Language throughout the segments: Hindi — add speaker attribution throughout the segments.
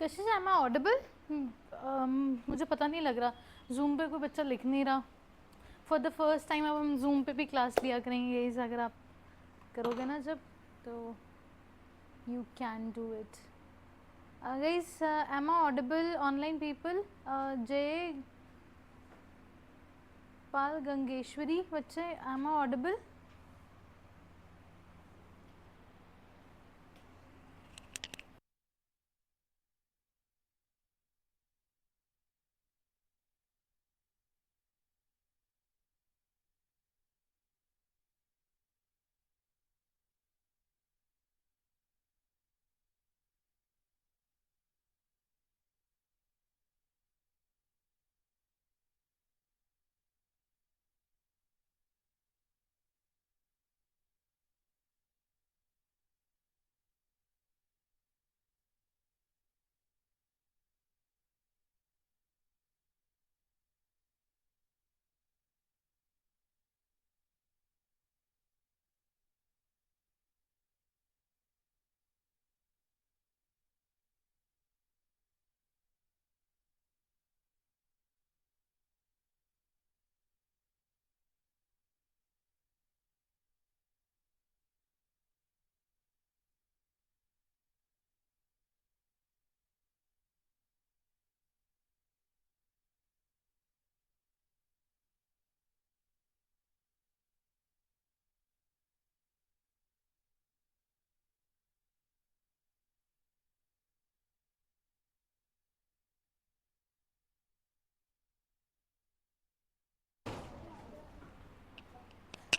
Speaker 1: Kashish M I Audible? मुझे पता नहीं लग रहा, जूम पे कोई बच्चा लिख नहीं रहा। फॉर द फर्स्ट टाइम अब हम जूम पे भी क्लास लिया करेंगे, इस अगर आप करोगे ना जब, तो you can do it. Guys, am I audible online people? Jai Pal Gangeshwari बच्चे, am I audible?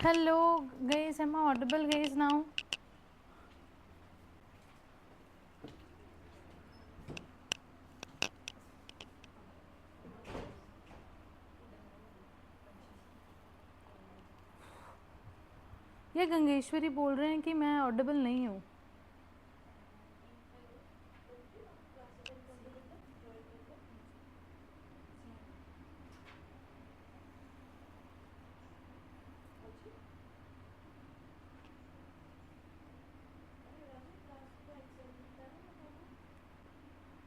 Speaker 1: Hello guys, am I audible guys now? ये गंगेश्वरी बोल रहे हैं कि मैं ऑडिबल नहीं हूँ।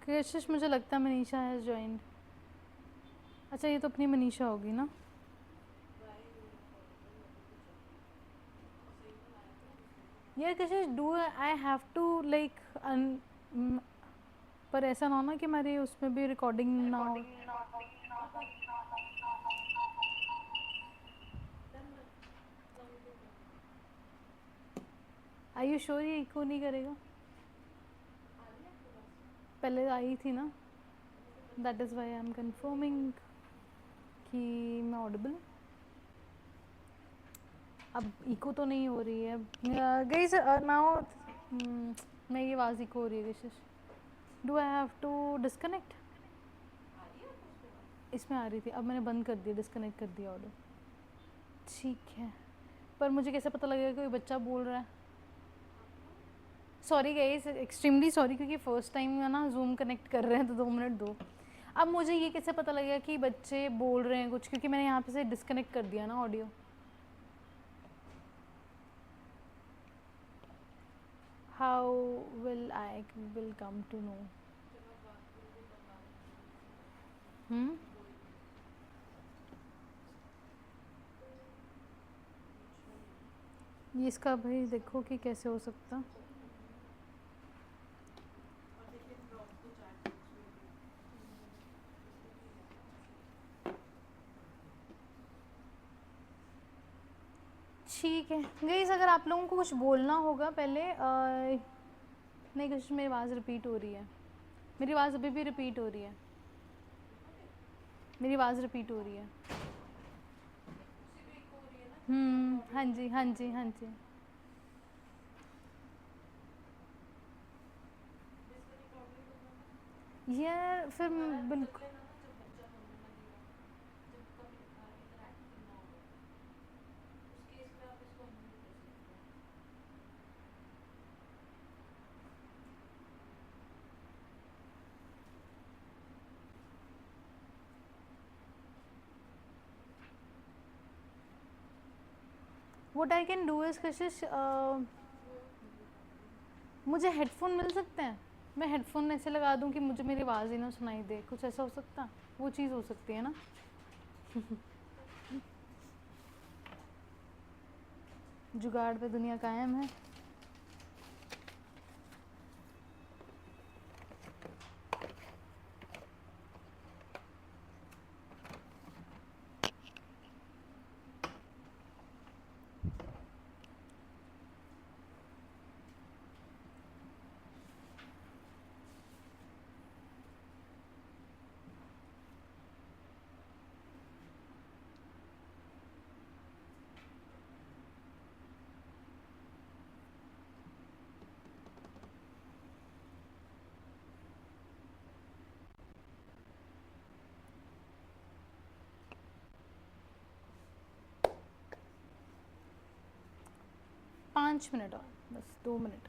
Speaker 1: कशिश मुझे लगता है मनीषा हैज़ ज्वाइंड। अच्छा, ये तो अपनी मनीषा होगी ना? यार Kashish, do I have to like पर ऐसा ना हो ना कि हमारी उसमें भी रिकॉर्डिंग ना हो। आई यू श्योर ये इको नहीं करेगा? पहले आई थी ना, that is why I am confirming कि मैं ऑडिबल। अब इको तो नहीं हो रही है गाइस नाउ? मेरी आवाज़ इको हो रही है Kashish. Do I have to disconnect? इसमें आ रही थी, अब मैंने बंद कर दिया, डिस्कनेक्ट कर दिया ऑडियो। ठीक है, पर मुझे कैसे पता लगेगा कोई बच्चा बोल रहा है? सॉरी गाइस, एक्सट्रीमली सॉरी, क्योंकि फ़र्स्ट टाइम है ना जूम कनेक्ट कर रहे हैं, तो 2 मिनट दो। अब मुझे ये कैसे पता लगेगा कि बच्चे बोल रहे हैं कुछ, क्योंकि मैंने यहाँ पे से डिस्कनेक्ट कर दिया ना audio. How will I will come to know? ये इसका भाई देखो कि कैसे हो सकता। ठीक है गाइस, अगर आप लोगों को कुछ बोलना होगा पहले नहीं कुछ, मेरी आवाज़ रिपीट हो रही है। मेरी आवाज़ अभी भी रिपीट हो रही है। मेरी आवाज़ रिपीट हो रही है। हाँ जी हाँ जी हाँ जी। यार फिर बिल्कुल। What I can do is कशिश, मुझे हेडफोन मिल सकते हैं? मैं हेडफोन ऐसे लगा दूं कि मुझे मेरी आवाज़ ही ना सुनाई दे, कुछ ऐसा हो सकता, वो चीज़ हो सकती है ना। जुगाड़ पे दुनिया कायम है। पाँच मिनट और, बस 2 मिनट।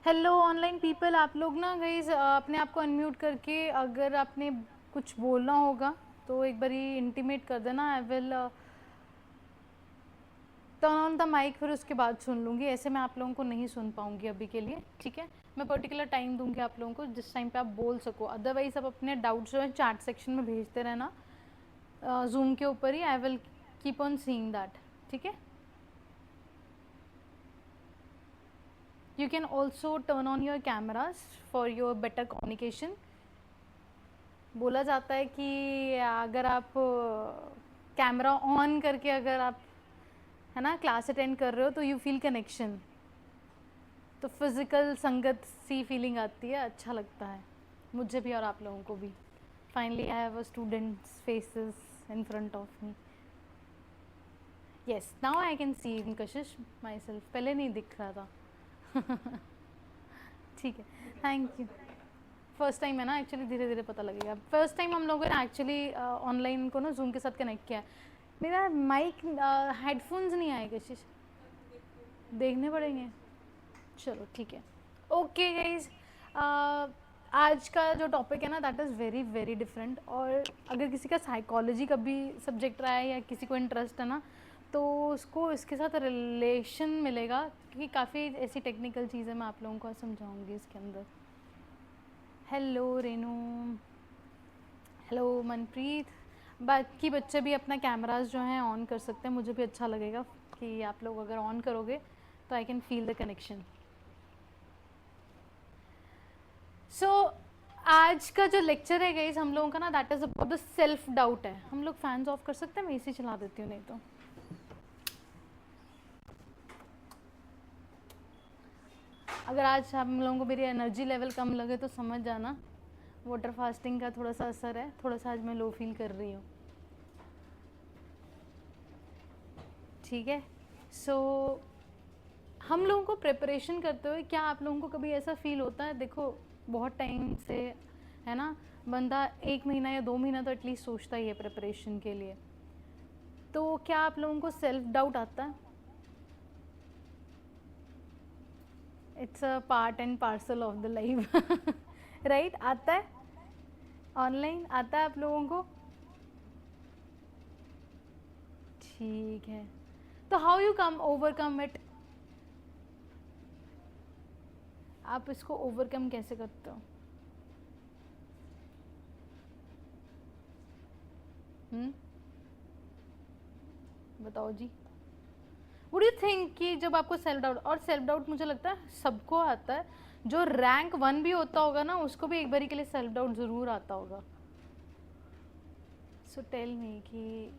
Speaker 1: हेलो ऑनलाइन पीपल, आप लोग ना गाइज अपने आप को अनम्यूट करके अगर आपने कुछ बोलना होगा तो एक बार इंटीमेट कर देना। I will turn on the mic, फिर उसके बाद सुन लूँगी। ऐसे मैं आप लोगों को नहीं सुन पाऊँगी अभी के लिए, ठीक है। मैं पर्टिकुलर टाइम दूँगी आप लोगों को जिस टाइम पे आप बोल सको। अदरवाइज आप अपने डाउट्स जो है चैट सेक्शन में भेजते रहना जूम के ऊपर ही। I will keep on seeing that, ठीक है। You can also turn on your cameras for your better communication. बोला जाता है कि अगर आप कैमरा ऑन करके अगर आप है ना क्लास अटेंड कर रहे हो तो यू फील कनेक्शन, तो फिज़िकल संगत सी फीलिंग आती है, अच्छा लगता है मुझे भी और आप लोगों को भी। Finally I have a students faces in front of me. Yes, now I can see in Kashish my self, पहले नहीं दिख रहा था। ठीक है, थैंक यू। फर्स्ट टाइम है ना, एक्चुअली धीरे धीरे पता लगेगा। फर्स्ट टाइम हम लोगों ने एक्चुअली ऑनलाइन को ना जूम के साथ कनेक्ट किया है। मेरा माइक हेडफोन्स नहीं आए कशिश, देखने पड़ेंगे। चलो ठीक है, ओके गाइज। आज का जो टॉपिक है ना that is very very different. और अगर किसी का साइकोलॉजी का भी सब्जेक्ट रहा है या किसी को इंटरेस्ट है ना तो उसको इसके साथ रिलेशन मिलेगा, क्योंकि काफ़ी ऐसी टेक्निकल चीज़ें मैं आप लोगों को समझाऊंगी इसके अंदर। Hello Renu, hello Manpreet. बाकी बच्चे भी अपना कैमरास जो हैं ऑन कर सकते हैं, मुझे भी अच्छा लगेगा कि आप लोग अगर ऑन करोगे तो I can feel the connection. So आज का जो लेक्चर है गाइस हम लोगों का ना that is about the self doubt है। हम लोग फैंस ऑफ कर सकते हैं, मैं इसी चला देती हूँ नहीं तो। अगर आज हम लोगों को मेरी एनर्जी लेवल कम लगे तो समझ जाना वाटर फास्टिंग का थोड़ा सा असर है, थोड़ा सा आज मैं लो फील कर रही हूँ, ठीक है। सो हम लोगों को प्रिपरेशन करते हुए क्या आप लोगों को कभी ऐसा फील होता है, देखो बहुत टाइम से है ना बंदा 1 महीना या 2 महीना तो एटलीस्ट सोचता ही है प्रिपरेशन के लिए, तो क्या आप लोगों को सेल्फ डाउट आता है? It's a part and parcel of the life, right? आता है, ऑनलाइन आता है आप लोगों को, ठीक है। तो how you come overcome it, आप इसको ओवरकम कैसे करते हो? बताओ जी। वुड यू थिंक कि जब आपको सेल्फ डाउट, और सेल्फ डाउट मुझे लगता है सबको आता है, जो रैंक 1 भी होता होगा ना उसको भी एक बारी के लिए सेल्फ डाउट ज़रूर आता होगा। सो टेल मी कि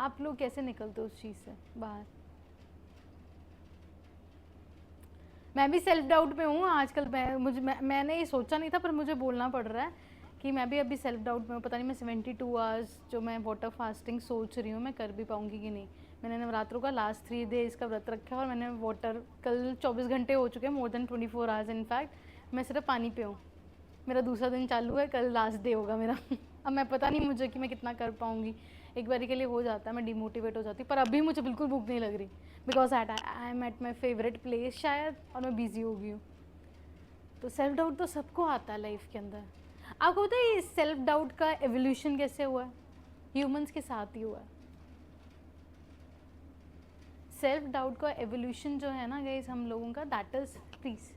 Speaker 1: आप लोग कैसे निकलते हो उस चीज़ से बाहर? मैं भी सेल्फ डाउट में हूँ आजकल। मैंने ये सोचा नहीं था पर मुझे बोलना पड़ रहा है कि मैं भी अभी सेल्फ डाउट में हूँ। पता नहीं मैं 72 आवर्स जो मैं वाटर फास्टिंग सोच रही हूँ मैं कर भी पाऊँगी कि नहीं। मैंने नवरात्रों का लास्ट 3 डेज का व्रत रखा है और मैंने वाटर कल 24 घंटे हो चुके हैं, मोर देन 24 आवर्स इनफैक्ट। मैं सिर्फ पानी पे हूँ, मेरा दूसरा दिन चालू है, कल लास्ट डे होगा मेरा। अब मैं पता नहीं मुझे कि मैं कितना कर पाऊँगी। एक बारी के लिए हो जाता है, मैं डिमोटिवेट हो जाती हूँ, पर अभी मुझे बिल्कुल भूख नहीं लग रही because I am at my favourite place शायद, और मैं बिज़ी हो गई हूँ। तो सेल्फ डाउट तो सबको आता है लाइफ के अंदर। आपको पता है सेल्फ डाउट का एवोल्यूशन कैसे हुआ है? ह्यूमंस के साथ ही हुआ है। सेल्फ डाउट का एवोल्यूशन जो है ना गाइस हम लोगों का, दैट इज प्लीज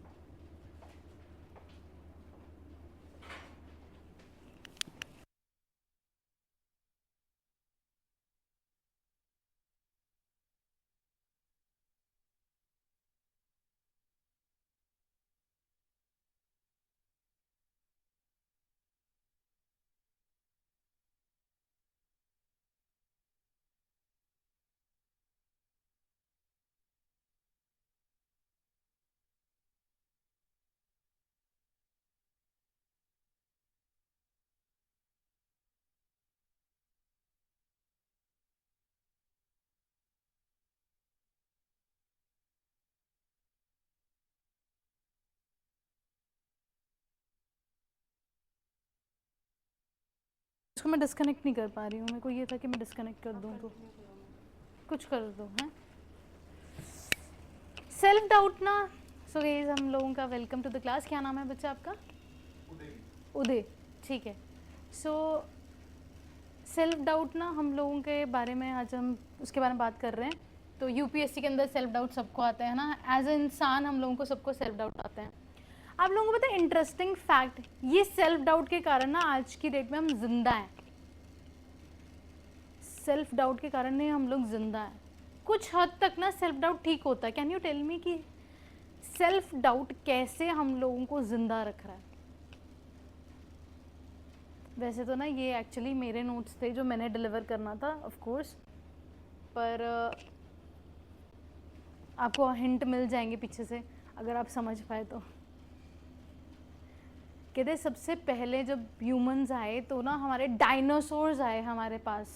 Speaker 1: उसको मैं डिस्कनेक्ट नहीं कर पा रही हूँ। मेरे को ये था कि मैं डिस्कनेक्ट कर दूँ तो कुछ कर दो हैं। सेल्फ डाउट ना, सो गाइस हम लोगों का वेलकम टू द क्लास। क्या नाम है बच्चा आपका? उदय। ठीक है। सो सेल्फ डाउट ना हम लोगों के बारे में आज हम उसके बारे में बात कर रहे हैं। तो यूपीएससी के अंदर सेल्फ डाउट सबको आता है ना, एज ए इंसान हम लोगों को सबको सेल्फ डाउट आते हैं। आप लोगों को पता है इंटरेस्टिंग फैक्ट, ये सेल्फ डाउट के कारण ना आज की डेट में हम जिंदा हैं। सेल्फ डाउट के कारण नहीं हम लोग जिंदा हैं। कुछ हद तक ना सेल्फ डाउट ठीक होता है। कैन यू टेल मी कि सेल्फ डाउट कैसे हम लोगों को जिंदा रख रहा है? वैसे तो ना ये एक्चुअली मेरे नोट्स थे जो मैंने डिलीवर करना था ऑफ कोर्स, पर आपको हिंट मिल जाएंगे पीछे से अगर आप समझ पाए तो। कहते सबसे पहले जब ह्यूमंस आए तो ना हमारे डायनासोर्स आए हमारे पास।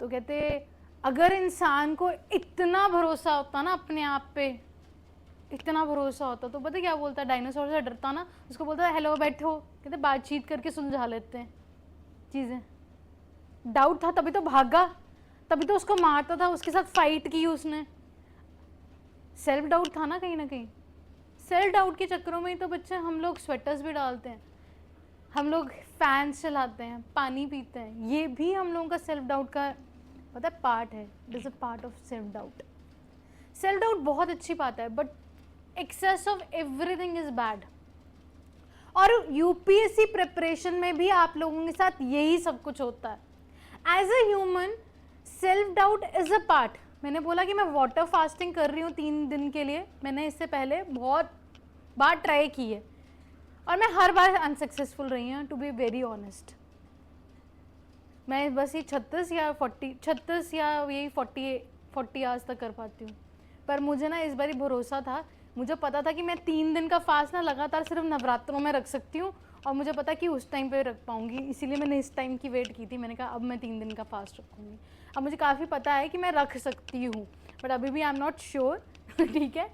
Speaker 1: तो कहते अगर इंसान को इतना भरोसा होता ना अपने आप पे, इतना भरोसा होता तो पता क्या बोलता? डायनासोर से डरता ना, उसको बोलता हेलो बैठो, कहते बातचीत करके सुलझा लेते हैं चीज़ें। डाउट था तभी तो भागा, तभी तो उसको मारता था, उसके साथ फाइट की उसने। सेल्फ डाउट था ना कहीं ना कहीं। सेल्फ डाउट के चक्करों में ही तो बच्चे हम लोग स्वेटर्स भी डालते हैं, हम लोग फैंस चलाते हैं, पानी पीते हैं। ये भी हम लोगों का सेल्फ डाउट का पता है पार्ट है। It is a part of self doubt. Self doubt बहुत अच्छी बात है, but excess of everything is bad. और यूपीएससी प्रिपरेशन में भी आप लोगों के साथ यही सब कुछ होता है। As a human self doubt is a part. मैंने बोला कि मैं वाटर फास्टिंग कर रही हूँ 3 दिन के लिए। मैंने इससे पहले बहुत बार ट्राई की है और मैं हर बार अनसक्सेसफुल रही हूँ, टू बी वेरी ऑनेस्ट। मैं बस ये 36 या यही 40 आवर्स तक कर पाती हूँ। पर मुझे ना इस बार भरोसा था, मुझे पता था कि मैं 3 दिन का फास्ट ना लगातार सिर्फ नवरात्रों में रख सकती हूँ और मुझे पता कि उस टाइम पे रख पाऊंगी, इसीलिए मैंने इस टाइम की वेट की थी। मैंने कहा अब मैं 3 दिन का फास्ट रखूँगी। अब मुझे काफ़ी पता है कि मैं रख सकती हूँ, बट अभी भी आई एम नॉट श्योर। ठीक है,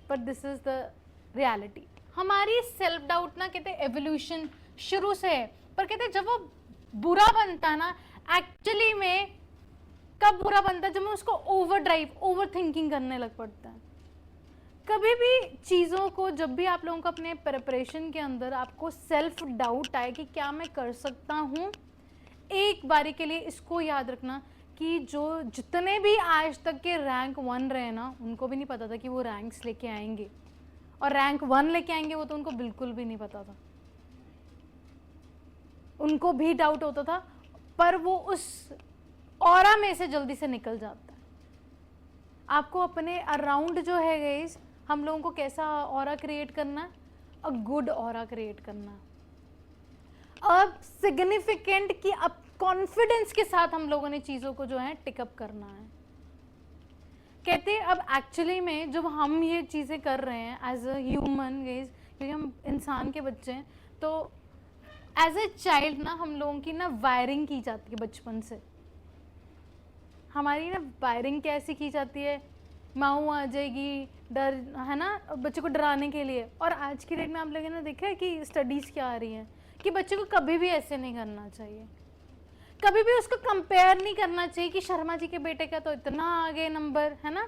Speaker 1: but this is the reality. हमारी सेल्फ डाउट ना कहते एवोल्यूशन शुरू से है, पर कहते जब वो बुरा बनता है ना, एक्चुअली में कब बुरा बनता है? जब हम उसको ओवर थिंकिंग करने लग पड़ता है। कभी भी चीज़ों को, जब भी आप लोगों को अपने प्रिपरेशन के अंदर आपको सेल्फ डाउट आए कि क्या मैं कर सकता हूँ, एक बारी के लिए इसको याद रखना कि जो जितने भी आज तक के रैंक 1 रहे ना, उनको भी नहीं पता था कि वो रैंक्स लेके आएंगे, और रैंक 1 लेके आएंगे वो तो उनको बिल्कुल भी नहीं पता था। उनको भी डाउट होता था, पर वो उस ऑरा में से जल्दी से निकल जाता है। आपको अपने अराउंड जो है गाइस, हम लोगों को कैसा ऑरा क्रिएट करना है? अ गुड ऑरा क्रिएट करना है। अब सिग्निफिकेंट कि अब कॉन्फिडेंस के साथ हम लोगों ने चीज़ों को जो है टिकअप करना है। कहते अब एक्चुअली में जब हम ये चीज़ें कर रहे हैं एज अ ह्यूमन गाइस, क्योंकि हम इंसान के बच्चे हैं, तो एज ए चाइल्ड ना हम लोगों की ना वायरिंग की जाती है बचपन से। हमारी ना वायरिंग कैसी की जाती है? माऊ आ जाएगी, डर है ना, बच्चे को डराने के लिए। और आज की डेट में आप लोगों ने देखा है कि स्टडीज़ क्या आ रही हैं कि बच्चे को कभी भी ऐसे नहीं करना चाहिए, कभी भी उसको कंपेयर नहीं करना चाहिए कि शर्मा जी के बेटे का तो इतना आगे नंबर है ना,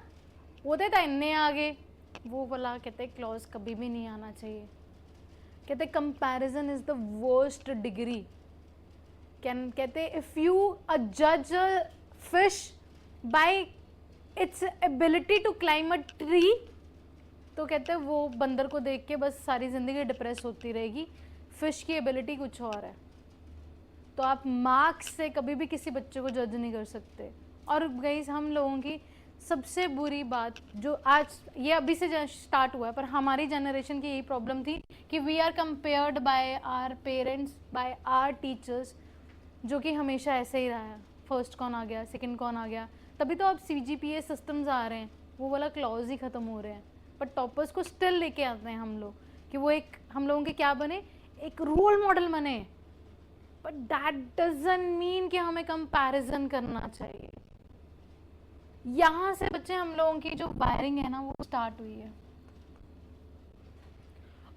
Speaker 1: वो तो इतने आगे, वो वाला कहते क्लॉज कभी भी नहीं आना चाहिए। कहते comparison is the worst degree. कहते इफ यू जज a fish by its ability to climb a tree, तो कहते हैं वो बंदर को देख के बस सारी ज़िंदगी डिप्रेस होती रहेगी। फिश की एबिलिटी कुछ और है। तो आप मार्क्स से कभी भी किसी बच्चे को जज नहीं कर सकते। और गाइस हम लोगों की सबसे बुरी बात जो आज ये अभी से स्टार्ट हुआ है, पर हमारी जनरेशन की यही प्रॉब्लम थी कि we are compared by our parents, by our teachers, जो कि हमेशा ऐसे ही रहा है। फर्स्ट कौन आ गया, सेकंड कौन आ गया, तभी तो अब CGPA सिस्टम्स आ रहे हैं, वो वाला क्लॉज ही ख़त्म हो रहे हैं। पर टॉपर्स को स्टिल लेके आते हैं हम लोग कि वो एक हम लोगों के क्या बने, एक रोल मॉडल बने। बट दैट डजंट मीन कि हमें कंपैरिजन करना चाहिए। यहाँ से बच्चे हम लोगों की जो वायरिंग है ना वो स्टार्ट हुई है।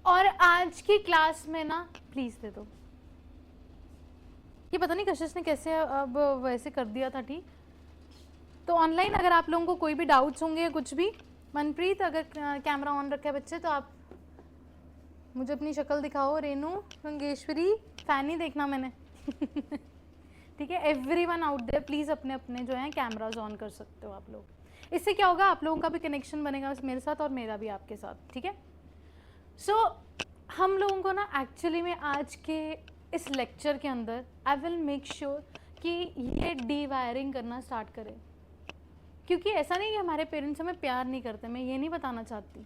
Speaker 1: और आज की क्लास में ना, प्लीज दे दो, ये पता नहीं कशिश ने कैसे अब वैसे कर दिया था। ठीक, तो ऑनलाइन अगर आप लोगों को कोई भी डाउट्स होंगे या कुछ भी, मनप्रीत अगर कैमरा ऑन रखा है बच्चे तो आप मुझे अपनी शक्ल दिखाओ। रेनू, रंगेश्वरी, फैनी देखना मैंने ठीक है, एवरीवन आउट देयर प्लीज़ अपने अपने जो हैं कैमराज ऑन कर सकते हो आप लोग। इससे क्या होगा, आप लोगों का भी कनेक्शन बनेगा मेरे साथ और मेरा भी आपके साथ। ठीक है, सो हम लोगों को ना एक्चुअली में आज के इस लेक्चर के अंदर आई विल मेक श्योर कि ये डीवायरिंग करना स्टार्ट करें। क्योंकि ऐसा नहीं कि हमारे पेरेंट्स हमें प्यार नहीं करते, मैं ये नहीं बताना चाहती।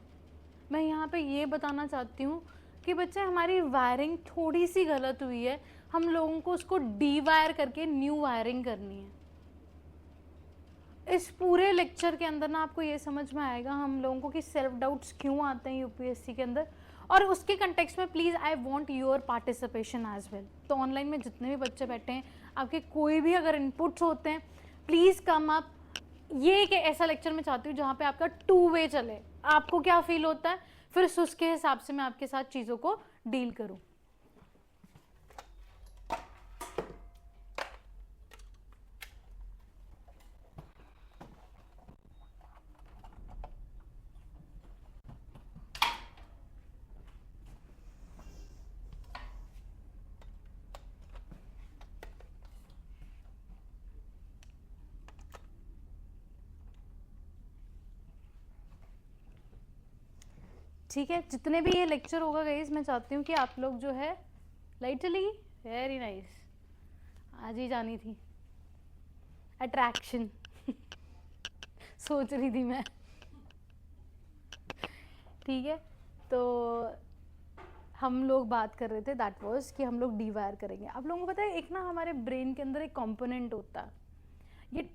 Speaker 1: मैं यहाँ पे ये बताना चाहती हूँ कि बच्चे हमारी वायरिंग थोड़ी सी गलत हुई है, हम लोगों को उसको डीवायर करके न्यू वायरिंग करनी है। इस पूरे लेक्चर के अंदर ना आपको ये समझ में आएगा हम लोगों को कि सेल्फ डाउट्स क्यों आते हैं यूपीएससी के अंदर, और उसके कंटेक्स्ट में please I want your participation as well. तो ऑनलाइन में जितने भी बच्चे बैठे हैं, आपके कोई भी अगर इनपुट्स होते हैं प्लीज़ कम अप। ये एक ऐसा लेक्चर मैं चाहती हूँ जहाँ पे आपका 2 वे चले, आपको क्या फील होता है फिर उसके हिसाब से मैं आपके साथ चीज़ों को डील करूँ। ठीक है, जितने भी ये लेक्चर होगा गाइस, मैं चाहती हूँ कि आप लोग जो है लाइट चलेगी, वेरी नाइस, आज ही जानी थी अट्रैक्शन सोच रही थी मैं। ठीक है, तो हम लोग बात कर रहे थे दैट वाज कि हम लोग डीवायर करेंगे। आप लोगों को पता है एक ना हमारे ब्रेन के अंदर एक कंपोनेंट होता है, ये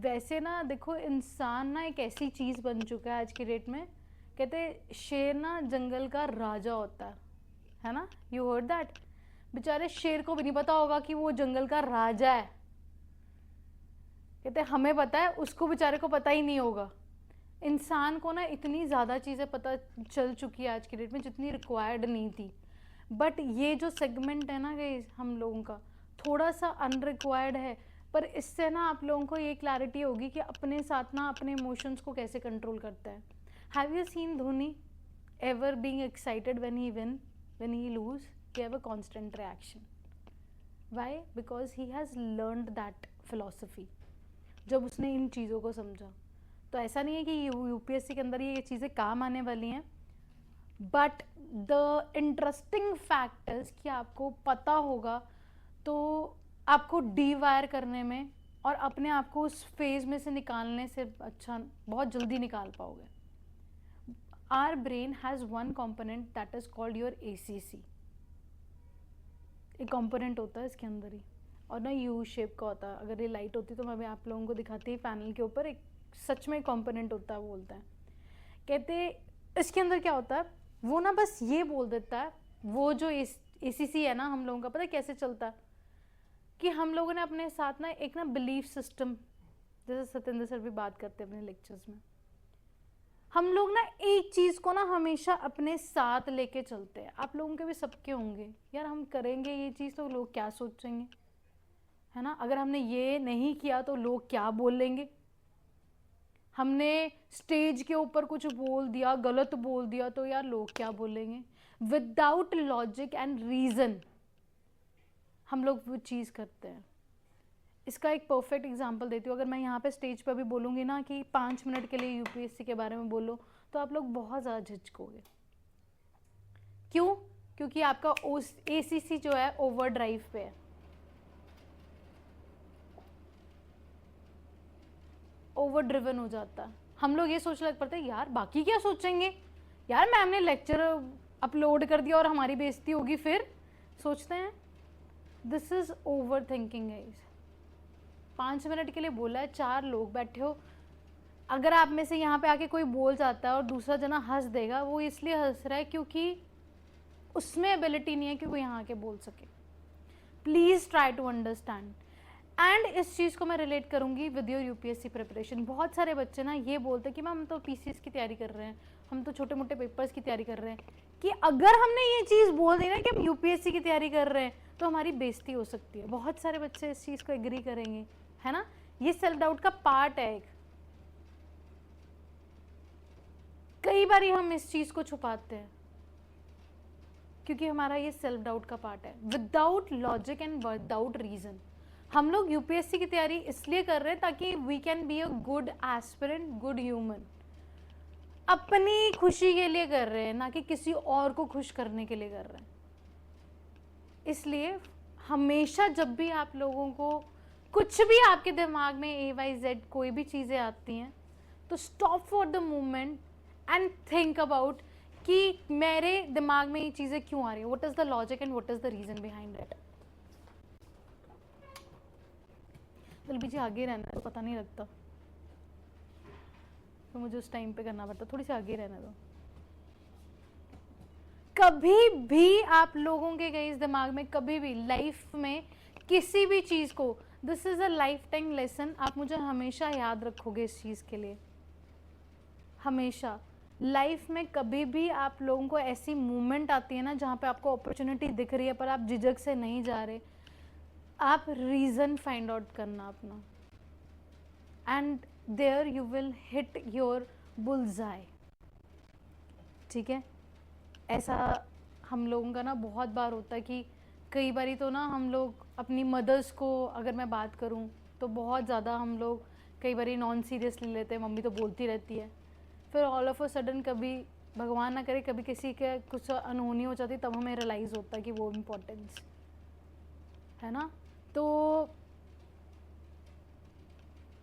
Speaker 1: वैसे ना देखो इंसान ना एक ऐसी चीज़ बन चुका है आज की डेट में, कहते शेर ना जंगल का राजा होता है ना, यू हर्ड दैट। बेचारे शेर को भी नहीं पता होगा कि वो जंगल का राजा है, कहते हमें पता है, उसको बेचारे को पता ही नहीं होगा। इंसान को ना इतनी ज़्यादा चीज़ें पता चल चुकी है आज की डेट में जितनी रिक्वायर्ड नहीं थी। बट ये जो सेगमेंट है ना गाइस हम लोगों का थोड़ा सा अनरिक्वायर्ड है, पर इससे ना आप लोगों को ये क्लैरिटी होगी कि अपने साथ ना अपने इमोशंस को कैसे कंट्रोल करता है। Have you seen Dhoni ever being excited when he win, when he lose, he have a constant reaction. Why? Because he has learned that philosophy. जब उसने इन चीज़ों को समझा, तो ऐसा नहीं है कि यूपीएससी के अंदर ये चीज़ें काम आने वाली हैं, but the interesting fact is कि आपको पता होगा तो आपको डीवायर करने में और अपने आप को उस फेज में से निकालने से अच्छा बहुत जल्दी निकाल पाओगे। Our brain has one component that is called your ACC। एक कंपोनेंट होता है इसके अंदर ही, और ना यू शेप का होता है। अगर ये लाइट होती तो मैं भी आप लोगों को दिखाती ही पैनल के ऊपर, एक सच में कंपोनेंट होता है, वो बोलता है, कहते इसके अंदर क्या होता है, वो ना बस ये बोल देता है, वो जो ACC है ना हम लोगों का, पता है कैसे चलता है कि हम लोगों ने अपने साथ ना एक ना बिलीफ सिस्टम, जैसे सत्येंद्र सर भी बात करते हैं अपने लेक्चर्स में, हम लोग ना एक चीज़ को ना हमेशा अपने साथ लेके चलते हैं। आप लोगों के भी सबके होंगे, यार हम करेंगे ये चीज़ तो लोग क्या सोचेंगे, है ना, अगर हमने ये नहीं किया तो लोग क्या बोलेंगे, हमने स्टेज के ऊपर कुछ बोल दिया, गलत बोल दिया तो यार लोग क्या बोलेंगे। विदाउट लॉजिक एंड रीजन हम लोग वो चीज़ करते हैं। इसका एक परफेक्ट एग्जांपल देती हूँ। अगर मैं यहाँ पे स्टेज पर भी बोलूँगी ना कि 5 मिनट के लिए यूपीएससी के बारे में बोलो, तो आप लोग बहुत ज़्यादा झिझकोगे। क्यों? क्योंकि आपका एसीसी जो है ओवर ड्राइव पे है, ओवर ड्रिवन हो जाता है। हम लोग ये सोचने लग पड़ते हैं यार बाकी क्या सोचेंगे, यार मैम ने लेक्चर अपलोड कर दिया और हमारी बेइज्जती होगी, फिर सोचते हैं। This is over thinking guys. 5 minute के लिए बोला है, 4 लोग बैठे हो, अगर आप में से यहाँ पे आके कोई बोल जाता है और दूसरा जना हंस देगा, वो इसलिए हंस रहा है क्योंकि उसमें एबिलिटी नहीं है कि वो यहाँ आके बोल सके। Please try to understand. And इस चीज़ को मैं रिलेट करूँगी विद योर यूपीएससी प्रिपरेशन। बहुत सारे बच्चे ना ये बोलते हैं कि मैम हम तो पीसीएस की तैयारी कर रहे हैं, हम तो छोटे मोटे पेपर्स की तैयारी कर रहे हैं, कि अगर हमने ये चीज़ बोल दी ना कि हम यूपीएससी की तैयारी कर रहे हैं तो हमारी बेइज्जती हो सकती है। बहुत सारे बच्चे इस चीज़ को एग्री करेंगे, है ना। ये सेल्फ डाउट का पार्ट है एक। कई बार हम इस चीज़ को छुपाते हैं क्योंकि हमारा ये सेल्फ डाउट का पार्ट है। Without logic and without reason हम लोग यूपीएससी की तैयारी इसलिए कर रहे हैं ताकि we can be a good aspirant, good human. अपनी खुशी के लिए कर रहे हैं, ना कि किसी और को खुश करने के लिए कर रहे हैं। इसलिए हमेशा जब भी आप लोगों को कुछ भी आपके दिमाग में AYZ कोई भी चीज़ें आती हैं, तो stop for the moment and think about कि मेरे दिमाग में ये चीज़ें क्यों आ रही है, what is the logic and what is the reason behind it. चल पीछे आगे रहना है तो पता नहीं लगता, तो मुझे उस टाइम पे करना पड़ता। थोड़ी सी आगे रहने दो। कभी भी आप लोगों के गए इस दिमाग में, कभी भी लाइफ में किसी भी चीज़ को, this is a life time lesson, आप मुझे हमेशा याद रखोगे इस चीज़ के लिए। हमेशा लाइफ में कभी भी आप लोगों को ऐसी मूवमेंट आती है ना जहाँ पे आपको अपॉर्चुनिटी दिख रही है पर आप झिझक से नहीं जा रहे, आप रीज़न फाइंड आउट करना अपना, and there you will hit your bullseye. ठीक है। ऐसा हम लोगों का ना बहुत बार होता है कि कई बारी तो ना हम लोग अपनी मदर्स को, अगर मैं बात करूं तो बहुत ज़्यादा हम लोग कई बारी नॉन सीरियस ले लेते हैं, मम्मी तो बोलती रहती है, फिर ऑल ऑफ अ सडन कभी भगवान ना करे कभी किसी के कुछ अनहोनी हो जाती, तब हमें रियलाइज़ होता है कि वो इम्पोर्टेंस है ना। तो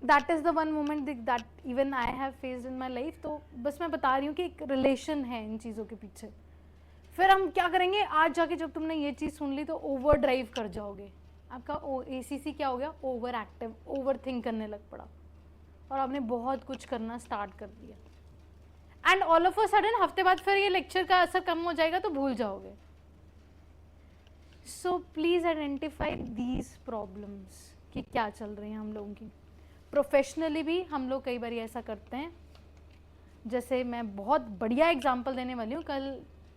Speaker 1: that is the one moment that even I have faced in my life. तो बस मैं बता रही हूँ कि एक रिलेशन है इन चीज़ों के पीछे। फिर हम क्या करेंगे, आज जाके जब तुमने ये चीज़ सुन ली तो ओवर ड्राइव कर जाओगे। आपका ACC क्या हो गया, ओवर एक्टिव, ओवर थिंक करने लग पड़ा और आपने बहुत कुछ करना स्टार्ट कर दिया। And all of a sudden हफ्ते बाद फिर ये लेक्चर का असर कम हो जाएगा तो भूल जाओगे। So please identify these problems कि क्या चल रही हैं हम लोगों की। प्रोफेशनली भी हम लोग कई बार ऐसा करते हैं। जैसे मैं बहुत बढ़िया एग्जांपल देने वाली हूँ। कल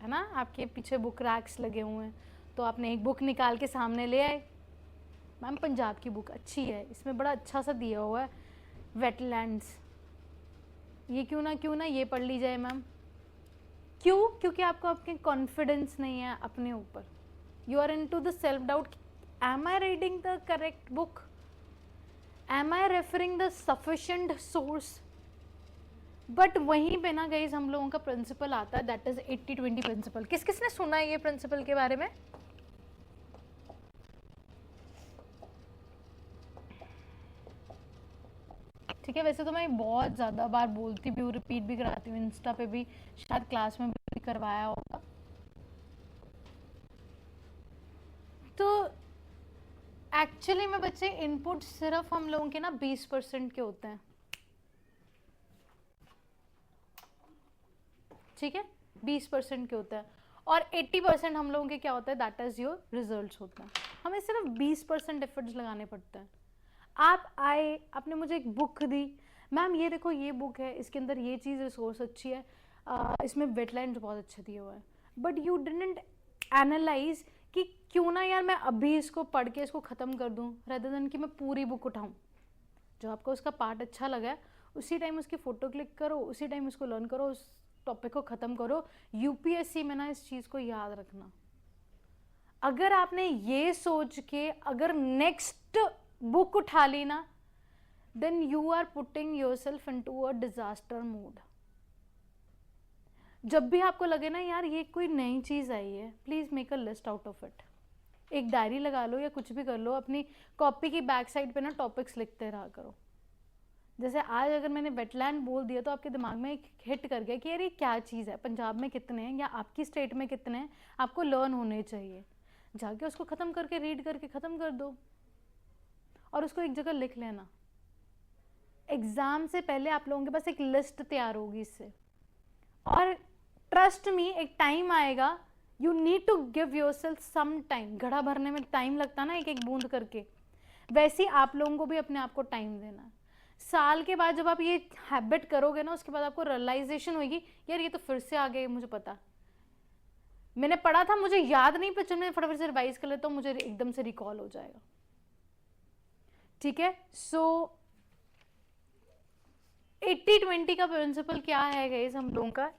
Speaker 1: है ना आपके पीछे बुक रैक्स लगे हुए हैं, तो आपने एक बुक निकाल के सामने ले आए, मैम पंजाब की बुक अच्छी है, इसमें बड़ा अच्छा सा दिया हुआ है वेटलैंड्स, ये क्यों ना ये पढ़ ली जाए मैम। क्यों? क्योंकि आपको आपके कॉन्फिडेंस नहीं है अपने ऊपर। You are into the self doubt, am I reading the correct book, am I referring the sufficient source. But वहीं पे ना गाइस हम लोगों का प्रिंसिपल आता है, दैट इज 80-20 प्रिंसिपल। किसने सुना है ये प्रिंसिपल के बारे में? ठीक है। वैसे तो मैं बहुत ज़्यादा बार बोलती भी हूँ, रिपीट भी कराती हूँ, इंस्टा पे भी, शायद क्लास में भी करवाया होगा। तो एक्चुअली में बच्चे इनपुट सिर्फ हम लोगों के ना 20% के होते हैं। ठीक है, 20% के होता है और 80% हम लोगों के क्या होता है, दैट इज योर रिजल्ट्स होता है। हमें सिर्फ 20% एफर्ट्स लगाने पड़ते हैं। आप आए, आपने मुझे एक बुक दी, मैम ये देखो ये बुक है, इसके अंदर ये चीज़ रिसोर्स अच्छी है, इसमें वेटलैंड्स बहुत अच्छे दिए हुए हैं, बट यू डिडंट एनालाइज कि क्यों ना यार मैं अभी इसको पढ़ के इसको ख़त्म कर दूँ रेदर देन कि मैं पूरी बुक उठाऊँ। जो आपको उसका पार्ट अच्छा लगा है उसी टाइम उसकी फ़ोटो क्लिक करो, उसी टाइम उसको लर्न करो, टॉपिक को ख़त्म करो। यूपीएससी में ना इस चीज़ को याद रखना, अगर आपने ये सोच के अगर नेक्स्ट बुक उठा ली ना, then you are putting yourself into a disaster mode. जब भी आपको लगे ना यार ये कोई नई चीज़ आई है, please make a list out of it. एक डायरी लगा लो या कुछ भी कर लो, अपनी कॉपी की बैक साइड पे ना टॉपिक्स लिखते रहा करो। जैसे आज अगर मैंने वेटलैंड बोल दिया तो आपके दिमाग में एक हिट कर गया कि यार ये क्या चीज़ है, पंजाब में कितने हैं या आपकी स्टेट में कितने हैं, आपको लर्न होने चाहिए। जाके उसको ख़त्म करके रीड करके ख़त्म कर दो और उसको एक जगह लिख लेना। एग्ज़ाम से पहले आप लोगों के पास एक लिस्ट तैयार होगी इससे। और ट्रस्ट मी, एक टाइम आएगा, you need to give yourself some time. घड़ा भरने में टाइम लगता ना एक एक बूंद करके, वैसे ही आप लोगों को भी अपने आप को टाइम देना है। साल के बाद जब आप ये हैबिट करोगे ना, उसके बाद आपको रियलाइजेशन होगी यार ये तो फिर से आ गए, मुझे पता, मैंने पढ़ा था, मुझे याद नहीं, पर जब मैं फटाफट से रिवाइज कर लेता हूँ मुझे एकदम से रिकॉल हो जाएगा। ठीक है, सो 80-20 का प्रिंसिपल क्या है गाइस हम लोगों का?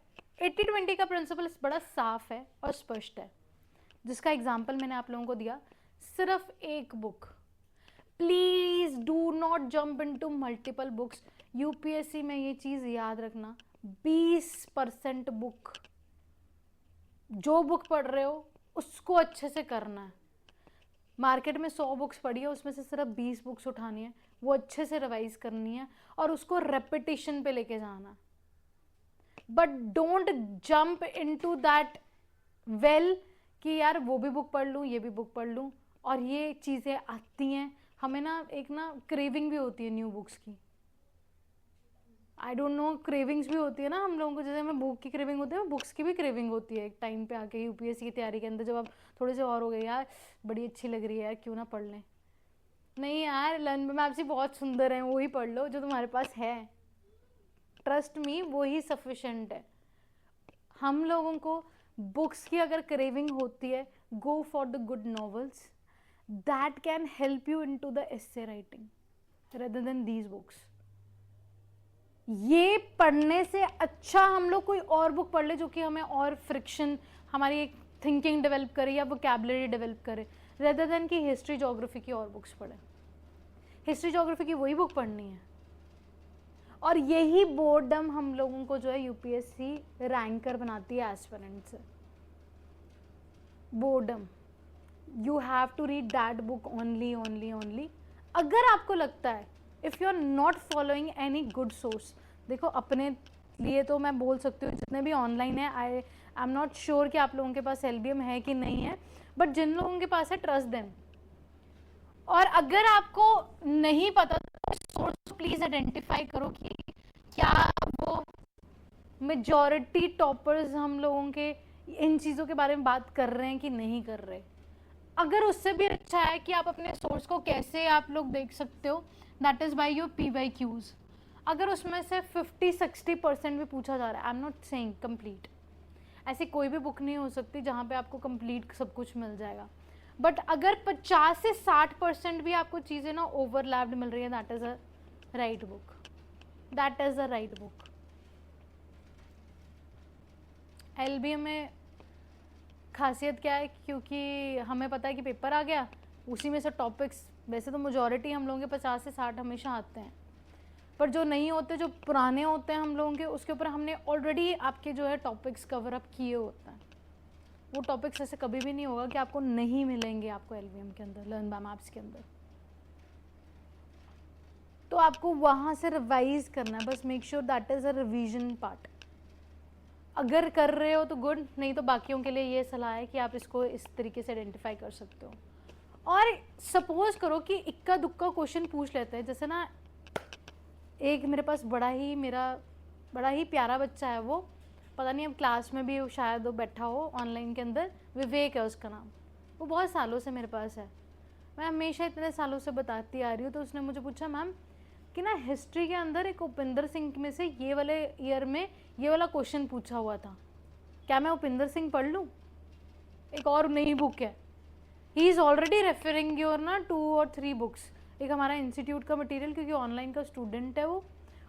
Speaker 1: 80-20 का प्रिंसिपल बड़ा साफ है और स्पष्ट है, जिसका एग्जाम्पल मैंने आप लोगों को दिया। सिर्फ एक book, please do not jump into multiple books. UPSC में ये चीज याद रखना, 20% बुक, जो बुक पढ़ रहे हो उसको अच्छे से करना है। मार्केट में 100 बुक्स पढ़ी है, उसमें से सिर्फ 20 बुक्स उठानी है, वो अच्छे से रिवाइज करनी है और उसको रेपिटेशन पे लेके जाना। But don't jump into that well कि यार वो भी बुक पढ़ लूँ, ये भी बुक पढ़ लूँ। और ये चीज़ें आती हैं हमें ना, एक ना क्रेविंग भी होती है न्यू बुक्स की। आई डोंट नो, क्रेविंग्स भी होती है ना हम लोगों को, जैसे हमें बुक की क्रेविंग होती है, बुक्स की भी क्रेविंग होती है एक टाइम पे आके। यूपीएससी की तैयारी के अंदर जब आप थोड़े से और हो गए, यार बड़ी अच्छी लग रही है यार, क्यों ना पढ़ लें। नहीं यार, लर्न मैप्स ही बहुत सुंदर हैं, वही पढ़ लो जो तुम्हारे पास है। ट्रस्ट मी, वो ही सफिशेंट है। हम लोगों को बुक्स की अगर क्रेविंग होती है, go for the good novels that can help you into the essay writing rather than these books. ये पढ़ने से अच्छा हम लोग कोई और बुक पढ़ ले जो कि हमें और फ्रिक्शन, हमारी एक थिंकिंग डेवलप करे या वोकैबुलरी डेवलप करे, रेदर देन कि हिस्ट्री जोग्राफी की और बुक्स पढ़े। हिस्ट्री जोग्राफी की वही बुक पढ़नी है। और यही बोर्डम हम लोगों को जो है यूपीएससी रैंकर बनाती है एस्पिरेंट से। Boredom, you have to read that book only only only. अगर आपको लगता है if you are not following any good source, देखो अपने लिए तो मैं बोल सकती हूँ जितने भी ऑनलाइन है, आई एम नॉट श्योर कि आप लोगों के पास एलबीएम है कि नहीं है, बट जिन लोगों के पास है ट्रस्ट देम। और अगर आपको नहीं पता तो सोर्स प्लीज आइडेंटिफाई करो कि क्या वो मेजॉरिटी टॉपर्स हम लोगों के इन चीज़ों के बारे में बात कर रहे हैं कि नहीं कर रहे। अगर उससे भी अच्छा है कि आप अपने सोर्स को कैसे आप लोग देख सकते हो, that is by your PYQs। अगर उसमें से 50-60% भी पूछा जा रहा है, I am not saying complete, ऐसी कोई भी बुक नहीं हो सकती जहाँ पे आपको कंप्लीट सब कुछ मिल जाएगा, बट अगर 50 से 60% भी आपको चीज़ें ना ओवरलैप्ड मिल रही है, that is a right book, that is a right book. LBM में खासियत क्या है, क्योंकि हमें पता है कि पेपर आ गया, उसी में से टॉपिक्स, वैसे तो मेजॉरिटी हम लोगों के 50 से 60 हमेशा आते हैं, पर जो नहीं होते, जो पुराने होते हैं हम लोगों के, उसके ऊपर हमने ऑलरेडी आपके जो है टॉपिक्स कवर अप किए होते हैं। वो टॉपिक्स ऐसे कभी भी नहीं होगा कि आपको नहीं मिलेंगे आपको LBM के अंदर, लर्न बाय मैप्स के अंदर। तो आपको वहाँ से रिवाइज करना है, बस make sure that is a revision part. अगर कर रहे हो तो गुड, नहीं तो बाकियों के लिए ये सलाह है कि आप इसको इस तरीके से आइडेंटिफाई कर सकते हो। और सपोज करो कि इक्का दुक्का क्वेश्चन पूछ लेते हैं, जैसे ना एक मेरे पास बड़ा ही प्यारा बच्चा है, वो पता नहीं अब क्लास में भी शायद वो बैठा हो ऑनलाइन के अंदर, विवेक है उसका नाम, वो बहुत सालों से मेरे पास है, मैं हमेशा इतने सालों से बताती आ रही हूँ। तो उसने मुझे पूछा मैम कि ना हिस्ट्री के अंदर एक उपिंदर सिंह में से ये वाले ईयर में ये वाला क्वेश्चन पूछा हुआ था, क्या मैं उपिंदर सिंह पढ़ लूँ? एक और नई बुक है, he is already referring your ना 2 और 3 बुक्स। एक हमारा इंस्टीट्यूट का मटेरियल, क्योंकि ऑनलाइन का स्टूडेंट है वो,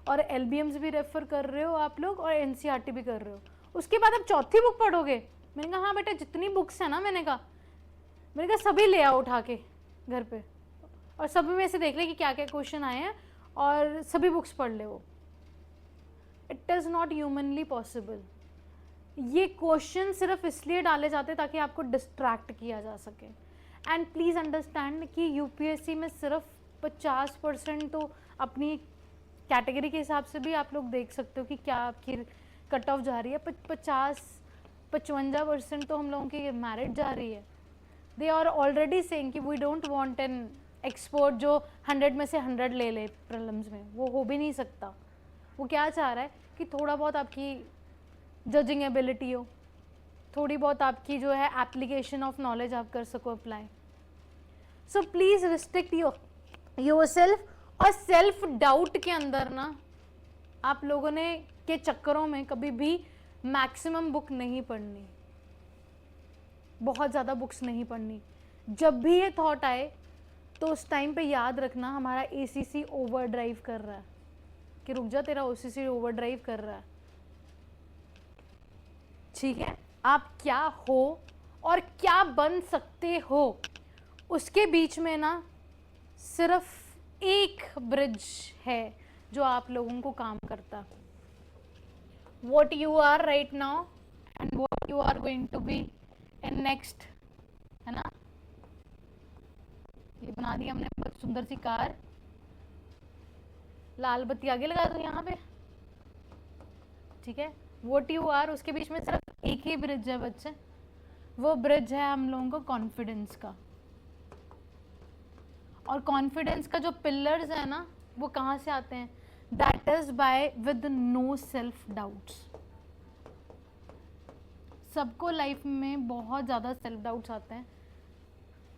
Speaker 1: और LBMs भी रेफर कर रहे हो आप लोग और NCERT भी कर रहे हो, उसके बाद अब चौथी बुक पढ़ोगे? मैंने कहा हाँ बेटा, जितनी बुक्स है ना, मैंने कहा सभी ले आओ उठा के घर पे, और सभी में से देख ले कि क्या क्या क्वेश्चन आए हैं और सभी बुक्स पढ़ ले वो। It is not humanly possible. ये क्वेश्चन सिर्फ इसलिए डाले जाते हैं ताकि आपको डिस्ट्रैक्ट किया जा सके। एंड प्लीज़ अंडरस्टैंड कि UPSC में सिर्फ 50% तो अपनी कैटेगरी के हिसाब से भी आप लोग देख सकते हो कि क्या आपकी कट ऑफ जा रही है। 55% तो हम लोगों की मेरिट जा रही है। दे आर ऑलरेडी सेइंग कि we don't want an expert जो 100 में से 100 ले ले प्रीलिम्स में, वो हो भी नहीं सकता। वो क्या चाह रहा है कि थोड़ा बहुत आपकी जजिंग एबिलिटी हो, थोड़ी बहुत आपकी जो है एप्लीकेशन ऑफ नॉलेज आप कर सको apply. So please restrict yourself. और सेल्फ डाउट के अंदर ना आप लोगों ने के चक्करों में कभी भी मैक्सिमम बुक नहीं पढ़नी, बहुत ज़्यादा बुक्स नहीं पढ़नी। जब भी ये थॉट आए तो उस टाइम पे याद रखना हमारा ACC ओवर ड्राइव कर रहा है, कि रुक जा, तेरा OCC ओवर ड्राइव कर रहा है। ठीक है, आप क्या हो और क्या बन सकते हो उसके बीच में ना सिर्फ एक ब्रिज है जो आप लोगों को काम करता। What you are right now and what you are going to be in next, है ना। ये बना दी हमने बहुत सुंदर सी कार, लाल बत्ती आगे लगा दो यहाँ पे, ठीक है। What you are, उसके बीच में सिर्फ एक ही ब्रिज है बच्चे, वो ब्रिज है हम लोगों को कॉन्फिडेंस का। और कॉन्फिडेंस का जो पिलर्स है ना, वो कहाँ से आते हैं? That is by with no self doubts. सबको लाइफ में बहुत ज़्यादा सेल्फ डाउट्स आते हैं,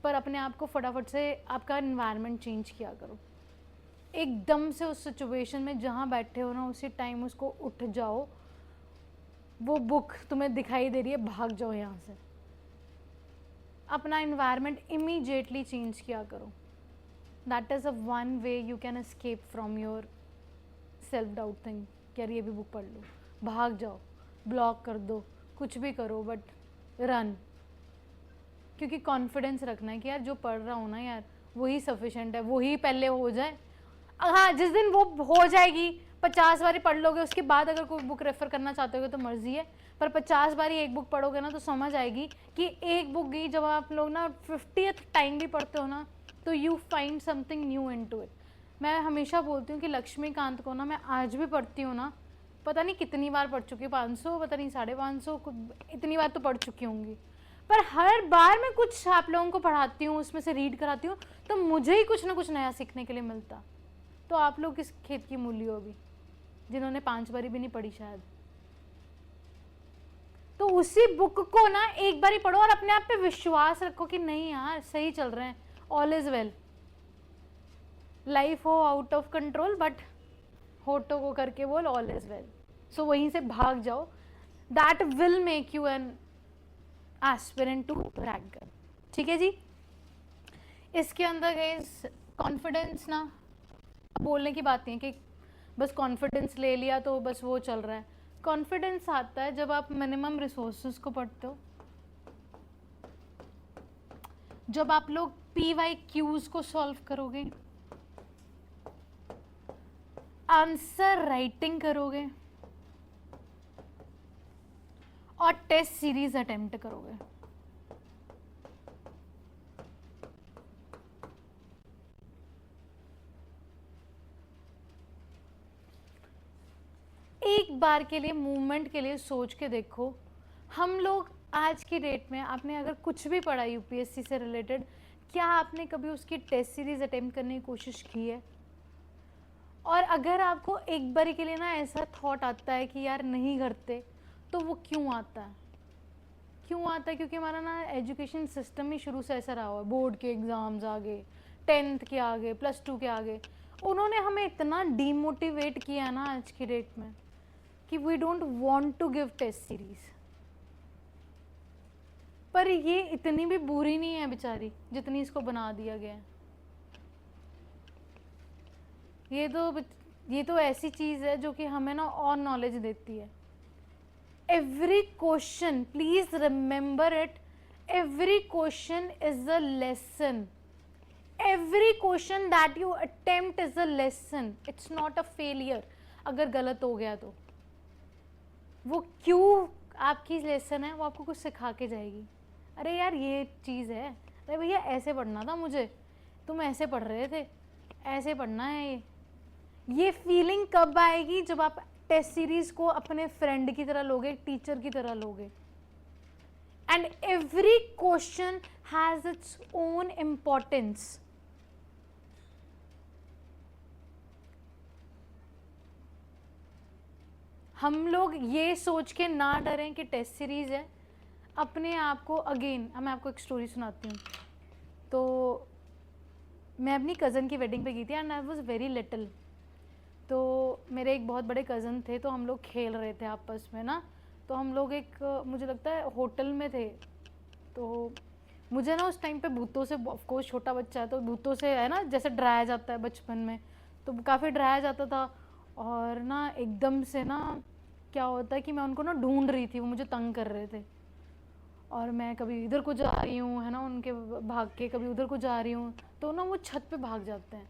Speaker 1: पर अपने आप को फटाफट से आपका एनवायरनमेंट चेंज किया करो। एकदम से उस सिचुएशन में जहाँ बैठे हो ना, उसी टाइम उसको उठ जाओ। वो बुक तुम्हें दिखाई दे रही है, भाग जाओ यहाँ से। अपना एनवायरनमेंट इमीडिएटली चेंज किया करो। That is a one way you can escape from your self doubt thing. यार ये भी बुक पढ़ लो, भाग जाओ, ब्लॉक कर दो, कुछ भी करो, बट रन। क्योंकि कॉन्फिडेंस रखना है कि यार जो पढ़ रहा हूँ ना यार, वही सफिशेंट है, वही पहले हो जाए। हाँ, जिस दिन वो हो जाएगी, 50 बारी पढ़ लोगे, उसके बाद अगर कोई बुक रेफर करना चाहते हो तो मर्जी है, पर 50 बारी एक बुक पढ़ोगे ना तो समझ आएगी कि एक बुक की जब आप लोग ना 50th टाइम भी पढ़ते हो ना, तो you find something new into it. मैं हमेशा बोलती हूँ कि लक्ष्मीकांत को ना मैं आज भी पढ़ती हूँ ना, पता नहीं कितनी बार पढ़ चुकी हूँ, 500, पता नहीं 550, इतनी बार तो पढ़ चुकी होंगी। पर हर बार मैं कुछ आप लोगों को पढ़ाती हूँ, उसमें से रीड कराती हूँ, तो मुझे ही कुछ ना कुछ नया सीखने के लिए मिलता। तो आप लोग किस खेत की मूली हो अभी, जिन्होंने 5 बारी भी नहीं पढ़ी शायद। तो उसी बुक को ना एक बार ही पढ़ो और अपने आप पे विश्वास रखो कि नहीं यार सही चल रहे हैं, ऑल इज वेल। लाइफ हो आउट ऑफ कंट्रोल, बट होटो को करके बोल ऑल इज वेल। सो वहीं से भाग जाओ। That will make you an aspirant to rank. ठीक है जी। इसके अंदर गाइस कॉन्फिडेंस ना बोलने की बात नहीं है कि बस कॉन्फिडेंस ले लिया तो बस वो चल रहा है। कॉन्फिडेंस आता है जब आप मिनिमम रिसोर्सेज को पढ़ते हो, जब आप लोग PYQs को सॉल्व करोगे, आंसर राइटिंग करोगे और टेस्ट सीरीज अटेम्प्ट करोगे। एक बार के लिए मूवमेंट के लिए सोच के देखो, हम लोग आज की डेट में, आपने अगर कुछ भी पढ़ा UPSC से रिलेटेड, क्या आपने कभी उसकी टेस्ट सीरीज अटेम्प्ट करने की कोशिश की है? और अगर आपको एक बार के लिए ना ऐसा थॉट आता है कि यार नहीं करते, तो वो क्यों आता है? क्यों आता है? क्योंकि हमारा ना एजुकेशन सिस्टम ही शुरू से ऐसा रहा हुआ है। बोर्ड के एग्ज़ाम्स आ गए, 10th के आ गए, +2 के आ गए, उन्होंने हमें इतना डीमोटिवेट किया ना आज की डेट में कि we don't want to give test series. पर ये इतनी भी बुरी नहीं है बेचारी जितनी इसको बना दिया गया है। ये तो ये तो ऐसी चीज़ है जो कि हमें ना और नॉलेज देती है। Every question, please remember it, every question is a lesson, every question that you attempt is a lesson, it's not a failure. अगर गलत हो गया तो वो क्यों आपकी लेसन है, वो आपको कुछ सिखा के जाएगी। अरे यार ये चीज़ है, अरे भैया ऐसे पढ़ना था मुझे, तुम ऐसे पढ़ रहे थे, ऐसे पढ़ना है। ये फीलिंग कब आएगी? जब आप टेस्ट सीरीज को अपने फ्रेंड की तरह लोगे, टीचर की तरह लोगे। And every question has its own importance. हम लोग ये सोच के ना डरें कि टेस्ट सीरीज है, अपने आप को अगेन मैं आपको एक स्टोरी सुनाती हूँ। तो मैं अपनी कज़न की वेडिंग पे गई थी and I was very little. तो मेरे एक बहुत बड़े कज़न थे, तो हम लोग खेल रहे थे आपस में ना। तो हम लोग एक मुझे लगता है होटल में थे। तो मुझे ना उस टाइम पे भूतों से, ऑफकोर्स छोटा बच्चा है तो भूतों से है ना जैसे डराया जाता है बचपन में, तो काफ़ी डराया जाता था। और ना एकदम से ना क्या होता है कि मैं उनको ना ढूंढ रही थी, वो मुझे तंग कर रहे थे। और मैं कभी इधर को जा रही हूँ है ना उनके भाग के, कभी उधर को जा रही हूँ, तो ना वो छत पे भाग जाते हैं,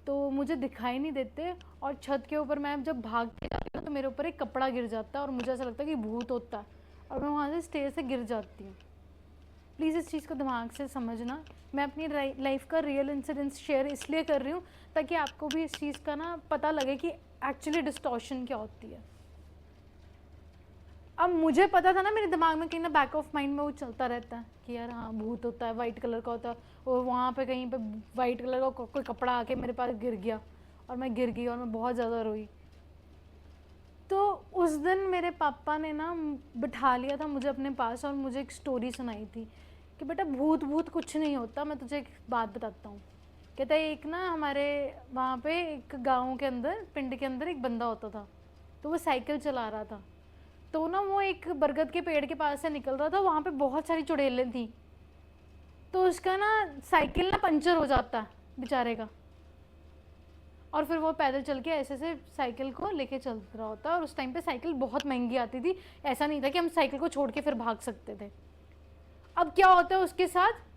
Speaker 1: तो मुझे दिखाई नहीं देते। और छत के ऊपर मैं जब भाग के जाती हूँ तो मेरे ऊपर एक कपड़ा गिर जाता है और मुझे ऐसा लगता है कि भूत होता है, और मैं वहाँ से स्टेयर से गिर जाती हूँ। प्लीज़ इस चीज़ को दिमाग से समझना। मैं अपनी लाइफ का रियल इंसिडेंस शेयर इसलिए कर रही हूँ ताकि आपको भी इस चीज़ का ना पता लगे कि एक्चुअली डिस्टॉर्शन क्या होती है। अब मुझे पता था ना, मेरे दिमाग में कहीं ना बैक ऑफ माइंड में वो चलता रहता है कि यार हाँ भूत होता है, वाइट कलर का होता है, और वहाँ पे कहीं पे वाइट कलर का कोई कपड़ा आके मेरे पास गिर गया और मैं गिर गई और मैं बहुत ज़्यादा रोई। तो उस दिन मेरे पापा ने ना बिठा लिया था मुझे अपने पास और मुझे एक स्टोरी सुनाई थी कि बेटा भूत भूत कुछ नहीं होता, मैं तुझे एक बात बताता हूँ। कहता है एक ना हमारे वहाँ पे एक गाँव के अंदर, पिंड के अंदर एक बंदा होता था, तो वो साइकिल चला रहा था। तो ना वो एक बरगद के पेड़ के पास से निकल रहा था, वहाँ पे बहुत सारी चुड़ैलें थी। तो उसका ना साइकिल ना पंचर हो जाता है बेचारे का, और फिर वो पैदल चल के ऐसे से साइकिल को लेके चल रहा होता है। और उस टाइम पे साइकिल बहुत महंगी आती थी, ऐसा नहीं था कि हम साइकिल को छोड़ के फिर भाग सकते थे। अब क्या होता है उसके साथ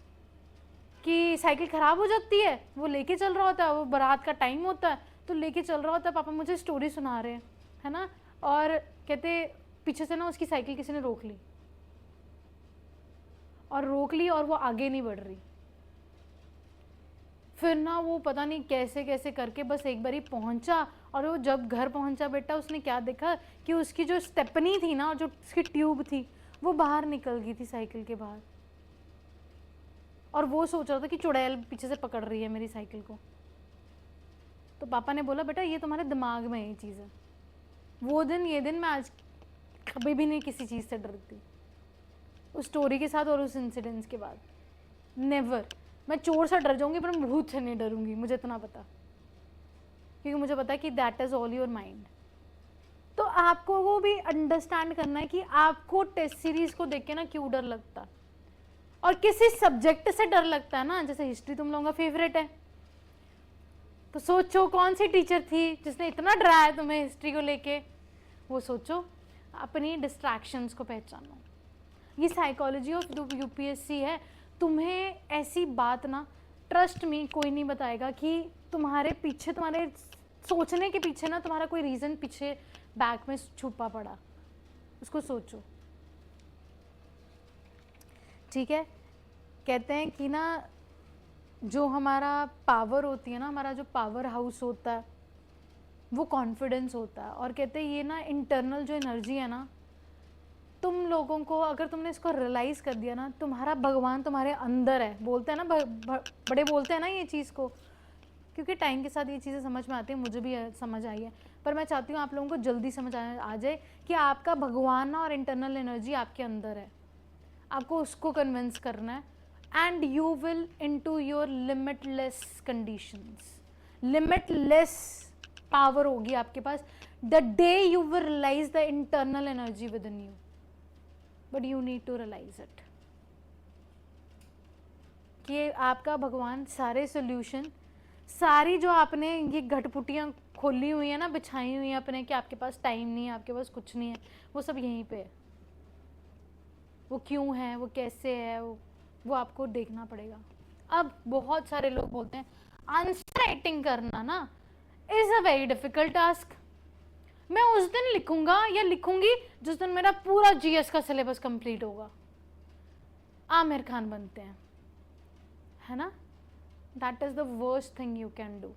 Speaker 1: कि साइकिल ख़राब हो जाती है, वो लेके चल रहा होता है, वो बारात का टाइम होता है तो लेके चल रहा होता है। पापा मुझे स्टोरी सुना रहे हैं है ना, और कहते पीछे से ना उसकी साइकिल किसी ने रोक ली, और रोक ली और वो आगे नहीं बढ़ रही। फिर ना वो पता नहीं कैसे कैसे करके बस एक बारी पहुंचा, और वो जब घर पहुंचा बेटा उसने क्या देखा कि उसकी जो स्टेपनी थी ना, जो उसकी ट्यूब थी वो बाहर निकल गई थी साइकिल के बाहर। और वो सोच रहा था कि चुड़ैल पीछे से पकड़ रही है मेरी साइकिल को। तो पापा ने बोला बेटा ये तुम्हारे दिमाग में ये चीज़ है। वो दिन ये दिन मैं आज कभी भी नहीं किसी चीज़ से डरती, उस स्टोरी के साथ और उस इंसिडेंस के बाद नेवर। मैं चोर से डर जाऊंगी पर मैं भूत से नहीं डरूंगी, मुझे इतना पता, क्योंकि मुझे पता है कि that is all your mind. तो आपको वो भी अंडरस्टैंड करना है कि आपको टेस्ट सीरीज को देख के ना क्यों डर लगता, और किसी सब्जेक्ट से डर लगता है ना। जैसे हिस्ट्री तुम लोगों का फेवरेट है, तो सोचो कौन सी टीचर थी जिसने इतना डराया तुम्हें हिस्ट्री को लेके। वो सोचो, अपनी डिस्ट्रैक्शंस को पहचानो। ये साइकोलॉजी ऑफ यूपीएससी है। तुम्हें ऐसी बात ना, ट्रस्ट मी, कोई नहीं बताएगा कि तुम्हारे पीछे, तुम्हारे सोचने के पीछे ना तुम्हारा कोई रीज़न पीछे बैक में छुपा पड़ा, उसको सोचो। ठीक है, कहते हैं कि ना जो हमारा पावर होती है ना, हमारा जो पावर हाउस होता है वो कॉन्फिडेंस होता है। और कहते हैं ये ना इंटरनल जो एनर्जी है ना, तुम लोगों को अगर तुमने इसको रियलाइज़ कर दिया ना, तुम्हारा भगवान तुम्हारे अंदर है। बोलते हैं ना बड़े बोलते हैं ना ये चीज़ को, क्योंकि टाइम के साथ ये चीज़ें समझ में आती हैं, मुझे भी समझ आई है। पर मैं चाहती हूँ आप लोगों को जल्दी समझ आ जाए कि आपका भगवान ना और इंटरनल एनर्जी आपके अंदर है, आपको उसको कन्विंस करना है। And you will into your limitless conditions, limitless power होगी आपके पास the day you will realise the internal energy within you, but you need to realise it कि आपका भगवान सारे सोल्यूशन सारी जो आपने ये घटपुटियाँ खोली हुई है ना, बिछाई हुई है अपने, कि आपके पास टाइम नहीं है, आपके पास कुछ नहीं है, वो सब यहीं पे है। वो क्यों है, वो कैसे है, वो आपको देखना पड़ेगा। अब बहुत सारे लोग बोलते हैं आंसर राइटिंग करना ना is a very difficult task. मैं उस दिन लिखूंगा या लिखूंगी जिस दिन मेरा पूरा जीएस का सिलेबस कंप्लीट होगा। आमिर खान बनते हैं, है ना? That is the worst thing you can do.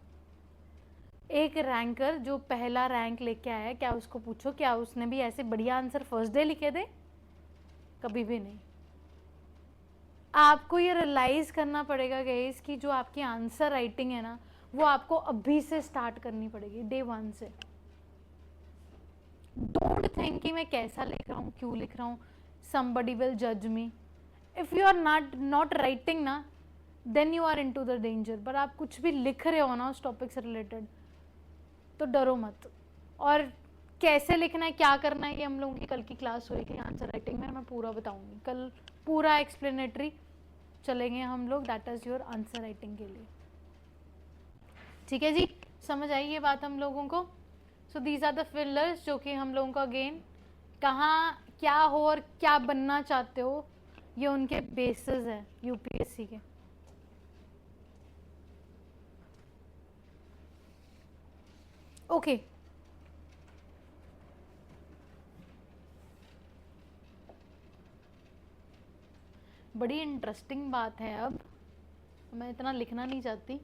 Speaker 1: एक रैंकर जो पहला रैंक लेके आया, क्या उसको पूछो क्या उसने भी ऐसे बढ़िया आंसर फर्स्ट डे लिखे थे? कभी भी नहीं। आपको ये रियलाइज करना पड़ेगा गाइस कि जो आपकी आंसर राइटिंग है ना, वो आपको अभी से स्टार्ट करनी पड़ेगी, डे 1 से। डोंट थिंक कि मैं कैसा लिख रहा हूँ, क्यों लिख रहा हूँ, somebody will judge me. If you are not writing ना, then you are into the danger. पर आप कुछ भी लिख रहे हो ना उस टॉपिक से रिलेटेड, तो डरो मत। और कैसे लिखना है, क्या करना है, ये हम लोगों की कल की क्लास होगी आंसर राइटिंग में, मैं पूरा बताऊंगी कल, पूरा एक्सप्लेनेटरी चलेंगे हम लोग, that is your answer writing के लिए। ठीक है जी, समझ आई ये बात हम लोगों को? So these are the fillers जो कि हम लोगों को अगेन कहाँ क्या हो और क्या बनना चाहते हो, ये उनके बेसिस है यूपीएससी के। ओके बड़ी इंटरेस्टिंग बात है। अब मैं इतना लिखना नहीं चाहती,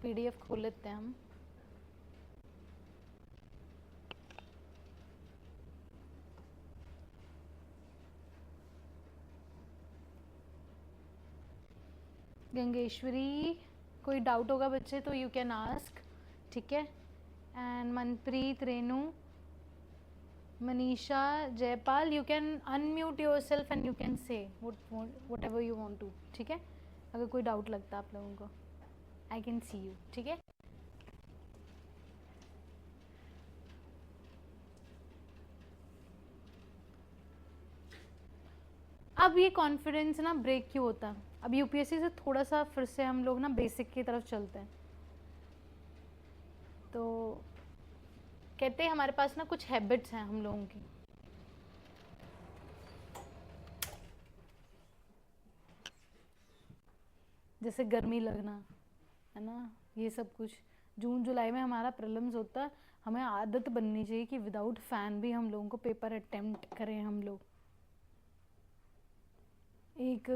Speaker 1: पीडीएफ खोल लेते हैं हम। गंगेश्वरी, कोई डाउट होगा बच्चे तो यू कैन आस्क, ठीक है? And Manpreet, Renu, Manisha, Jaipal, you can unmute yourself and you can say whatever you want to, ठीक है? अगर कोई डाउट लगता है आप लोगों को, आई कैन सी यू, ठीक है? अब ये कॉन्फिडेंस ना ब्रेक क्यों होता है? अब यूपीएससी से थोड़ा सा फिर से हम लोग ना बेसिक की तरफ चलते हैं। तो कहते हैं हमारे पास ना कुछ हैबिट्स हैं हम लोगों की। जैसे गर्मी लगना, है ना, ये सब कुछ। जून जुलाई में हमारा प्रीलिम्स होता है, हमें आदत बननी चाहिए कि विदाउट फैन भी हम लोगों को पेपर अटेम्प्ट करें हम लोग। एक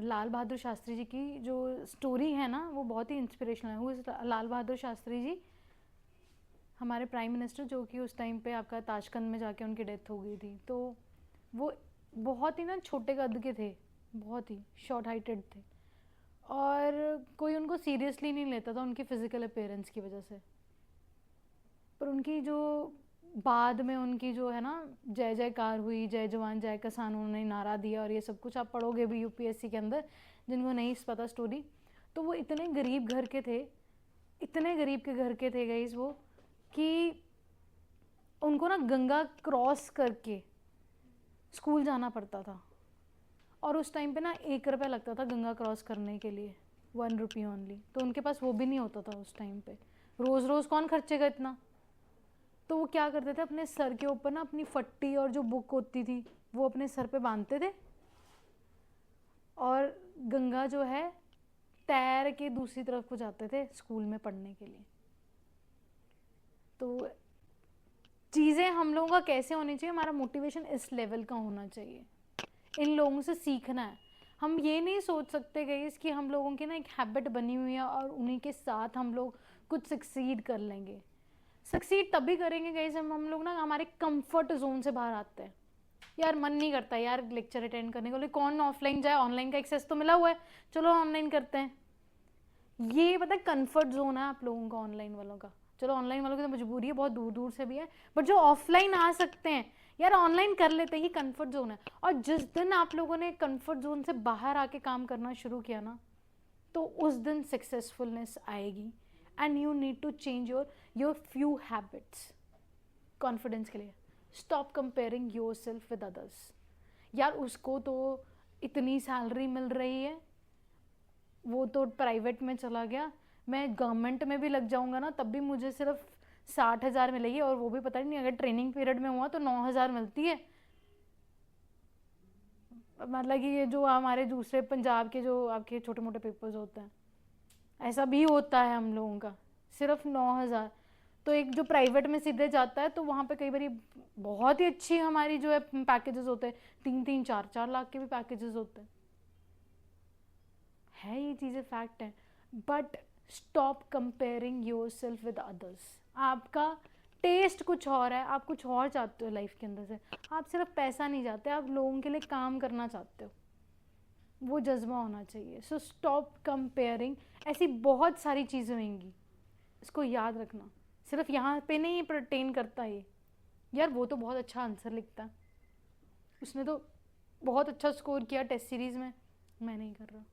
Speaker 1: लाल बहादुर शास्त्री जी की जो स्टोरी है ना, वो बहुत ही इंस्पिरेशनल है। वो लाल बहादुर शास्त्री जी हमारे प्राइम मिनिस्टर, जो कि उस टाइम पे आपका ताशकंद में जाके उनकी डेथ हो गई थी। तो वो बहुत ही ना छोटे कद के थे, बहुत ही शॉर्ट हाइटेड थे, और कोई उनको सीरियसली नहीं लेता था उनकी फ़िज़िकल अपीयरेंस की वजह से। पर उनकी जो बाद में उनकी जो है ना जय जयकार हुई, जय जवान जय किसान, उन्होंने नारा दिया, और ये सब कुछ आप पढ़ोगे भी यूपीएससी के अंदर, जिनको नहीं पता स्टोरी। तो वो इतने गरीब घर के थे, इतने गरीब के घर के थे गाइस वो, कि उनको ना गंगा क्रॉस करके स्कूल जाना पड़ता था। और उस टाइम पे ना 1 रुपया लगता था गंगा क्रॉस करने के लिए, 1 रुपी ओनली। तो उनके पास वो भी नहीं होता था उस टाइम पे, रोज़ रोज़ कौन खर्चेगा इतना। तो वो क्या करते थे, अपने सर के ऊपर ना अपनी फट्टी और जो बुक होती थी वो अपने सर पे बांधते थे, और गंगा जो है तैर के दूसरी तरफ को जाते थे स्कूल में पढ़ने के लिए। तो चीज़ें हम लोगों का कैसे होनी चाहिए, हमारा मोटिवेशन इस लेवल का होना चाहिए, इन लोगों से सीखना है। हम ये नहीं सोच सकते गाइस कि हम लोगों की ना एक हैबिट बनी हुई है और उन्हीं के साथ हम लोग कुछ सक्सीड कर लेंगे। सक्सीड तभी करेंगे गाइस हम लोग ना हमारे कंफर्ट जोन से बाहर आते हैं। यार मन नहीं करता यार लेक्चर अटेंड करने के लिए, कौन ऑफलाइन जाए, ऑनलाइन का एक्सेस तो मिला हुआ है, चलो ऑनलाइन करते हैं। ये पता है कंफर्ट जोन है आप लोगों का ऑनलाइन वालों का। चलो ऑनलाइन वालों की तो मजबूरी है, बहुत दूर दूर से भी है, बट जो ऑफलाइन आ सकते हैं यार ऑनलाइन कर लेते हैं, ये कंफर्ट जोन है। और जिस दिन आप लोगों ने कंफर्ट जोन से बाहर आके काम करना शुरू किया ना, तो उस दिन सक्सेसफुलनेस आएगी। And you need to change your few habits confidence के लिए। Stop comparing yourself with others. यार उसको तो इतनी सैलरी मिल रही है, वो तो प्राइवेट में चला गया, मैं गवर्नमेंट में भी लग जाऊंगा ना तब भी मुझे सिर्फ 60,000 मिलेगी, और वो भी पता नहीं अगर ट्रेनिंग पीरियड में हुआ तो 9,000 मिलती है। मतलब कि ये जो हमारे दूसरे पंजाब के जो आपके छोटे मोटे पेपर्स होते हैं, ऐसा भी होता है हम लोगों का, सिर्फ 9,000। तो एक जो प्राइवेट में सीधे जाता है तो वहाँ पे कई बार बहुत ही अच्छी हमारी जो है पैकेजेस होते हैं, 3-3, 4-4 लाख के भी पैकेजेस होते हैं, है ये चीज़ें फैक्ट है। But stop comparing yourself with others. आपका टेस्ट कुछ और है, आप कुछ और चाहते हो लाइफ के अंदर से, आप सिर्फ पैसा नहीं चाहते, आप लोगों के लिए काम करना चाहते हो, वो जज्बा होना चाहिए। So stop comparing. ऐसी बहुत सारी चीज़ें होंगी, इसको याद रखना, सिर्फ यहाँ पे नहीं परटेन करता ये। यार वो तो बहुत अच्छा आंसर लिखता है, उसने तो बहुत अच्छा स्कोर किया टेस्ट सीरीज में, मैं नहीं कर रहा।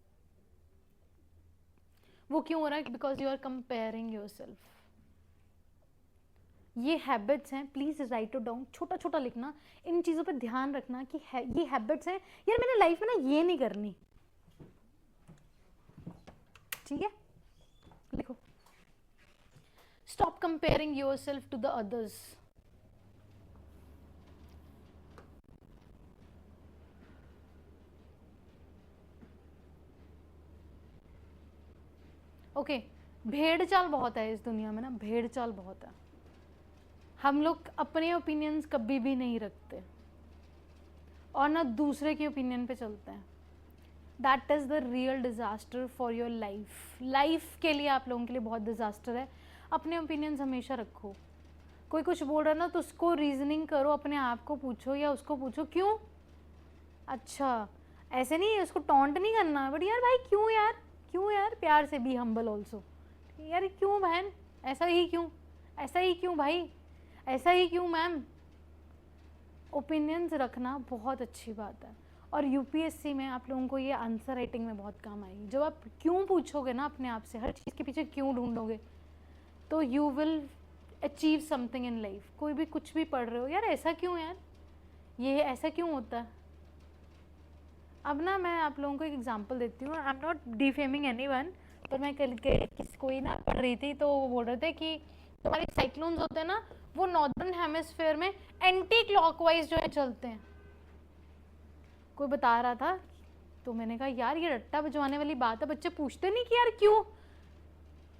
Speaker 1: वो क्यों हो रहा है? Because you are comparing yourself. ये हैबिट्स हैं, प्लीज राइट इट डाउन, छोटा छोटा लिखना, इन चीज़ों पे ध्यान रखना कि ये हैबिट्स हैं यार, मैंने लाइफ में ना ये नहीं करनी, ठीक है? लिखो, stop comparing yourself to the others. Okay, भेड़ चाल बहुत है इस दुनिया में ना, भेड़ चाल बहुत है। हम लोग अपने ओपिनियंस कभी भी नहीं रखते और ना दूसरे के ओपिनियन पे चलते हैं। That is the real disaster for your life. Life के लिए, आप लोगों के लिए बहुत डिज़ास्टर है। अपने ओपिनियंस हमेशा रखो। कोई कुछ बोल रहा है ना तो उसको रीजनिंग करो, अपने आप को पूछो या उसको पूछो क्यों, अच्छा ऐसे नहीं, उसको टॉन्ट नहीं करना, बट यार भाई क्यों यार, क्यों यार, प्यार से बी हम्बल ऑल्सो, यार क्यों बहन, ऐसा ही क्यों, ऐसा ही क्यों भाई, ऐसा ही क्यों मैम। ओपिनियंस रखना बहुत अच्छी बात है, और यूपीएससी में आप लोगों को ये आंसर राइटिंग में बहुत काम आएगी। जब आप क्यों पूछोगे ना अपने आप से, हर चीज़ के पीछे क्यों ढूंढोगे, तो you will achieve something in life. कोई भी कुछ भी पढ़ रहे हो, यार ऐसा क्यों, यार ये ऐसा क्यों होता है। अब ना मैं आप लोगों को एक एग्जांपल देती हूँ, I am not defaming anyone, पर मैं कल किसी कोई ना पढ़ रही थी तो वो बोल रहे थे कि तुम्हारे साइक्लोन्स होते हैं ना, वो नॉर्दर्न हेमिस्फेयर में एंटी क्लॉकवाइज जो है चलते हैं, कोई बता रहा था। तो मैंने कहा यार ये रट्टा बजवाने वाली बात है, बच्चे पूछते नहीं कि यार क्यों।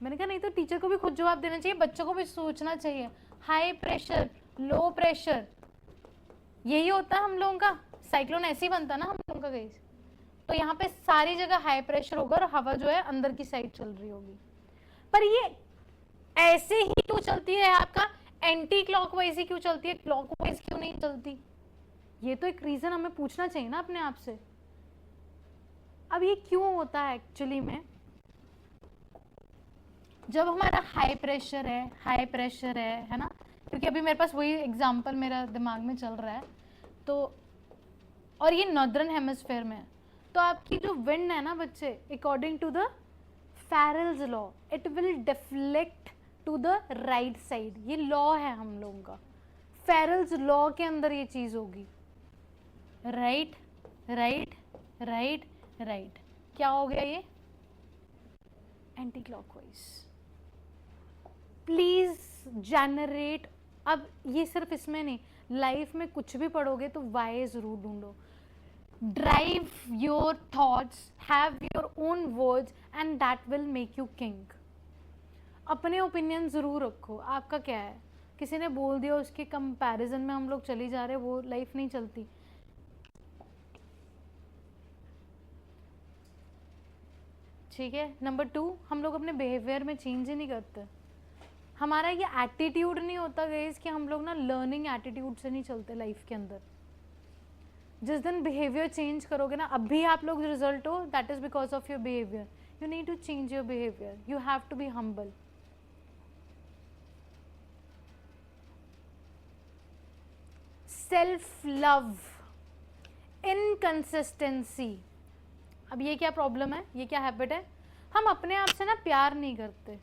Speaker 1: मैंने कहा नहीं तो टीचर को भी खुद जवाब देना चाहिए, बच्चों को भी सोचना चाहिए। हाई प्रेशर, लो प्रेशर, यही होता है हम लोगों का, साइक्लोन ऐसे ही बनता है ना हम लोगों का गाइस। तो यहाँ पे सारी जगह हाई प्रेशर होगा और हवा जो है अंदर की साइड चल रही होगी, पर ये ऐसे ही क्यों चलती है आपका, एंटी क्लॉकवाइज ही क्यों चलती है, क्लॉकवाइज क्यों नहीं चलती, ये तो एक रीजन हमें पूछना चाहिए ना अपने आप से। अब ये क्यों होता है एक्चुअली में, जब हमारा हाई प्रेशर है, हाई प्रेशर है ना, क्योंकि अभी मेरे पास वही एग्जांपल मेरा दिमाग में चल रहा है, तो और ये नॉर्दर्न हेमिस्फेयर में है, तो आपकी जो विंड है ना बच्चे, according to the Ferrel's law, it will deflect to the right side. ये लॉ है हम लोगों का, फैरेल्स लॉ के अंदर ये चीज होगी, राइट राइट राइट राइट। क्या हो गया ये, एंटी क्लॉकवाइज। प्लीज जनरेट, अब ये सिर्फ इसमें नहीं, लाइफ में कुछ भी पढ़ोगे तो वाई जरूर ढूंढो। Drive your thoughts, have your own words and that will make you king. अपने ओपिनियन जरूर रखो। आपका क्या है, किसी ने बोल दिया उसके कंपैरिजन में हम लोग चली जा रहे हैं, वो लाइफ नहीं चलती। ठीक है। नंबर 2, हम लोग अपने बिहेवियर में चेंज ही नहीं करते। हमारा ये एटीट्यूड नहीं होता गाइस कि हम लोग ना लर्निंग एटीट्यूड से नहीं चलते लाइफ के अंदर। जिस दिन बिहेवियर चेंज करोगे ना, अभी आप लोग रिजल्ट हो, that is because of your behaviour. You need to change your behaviour, you have to be humble. Self love, inconsistency. अब ये क्या प्रॉब्लम है, ये क्या हैबिट है, हम अपने आप से ना प्यार नहीं करते।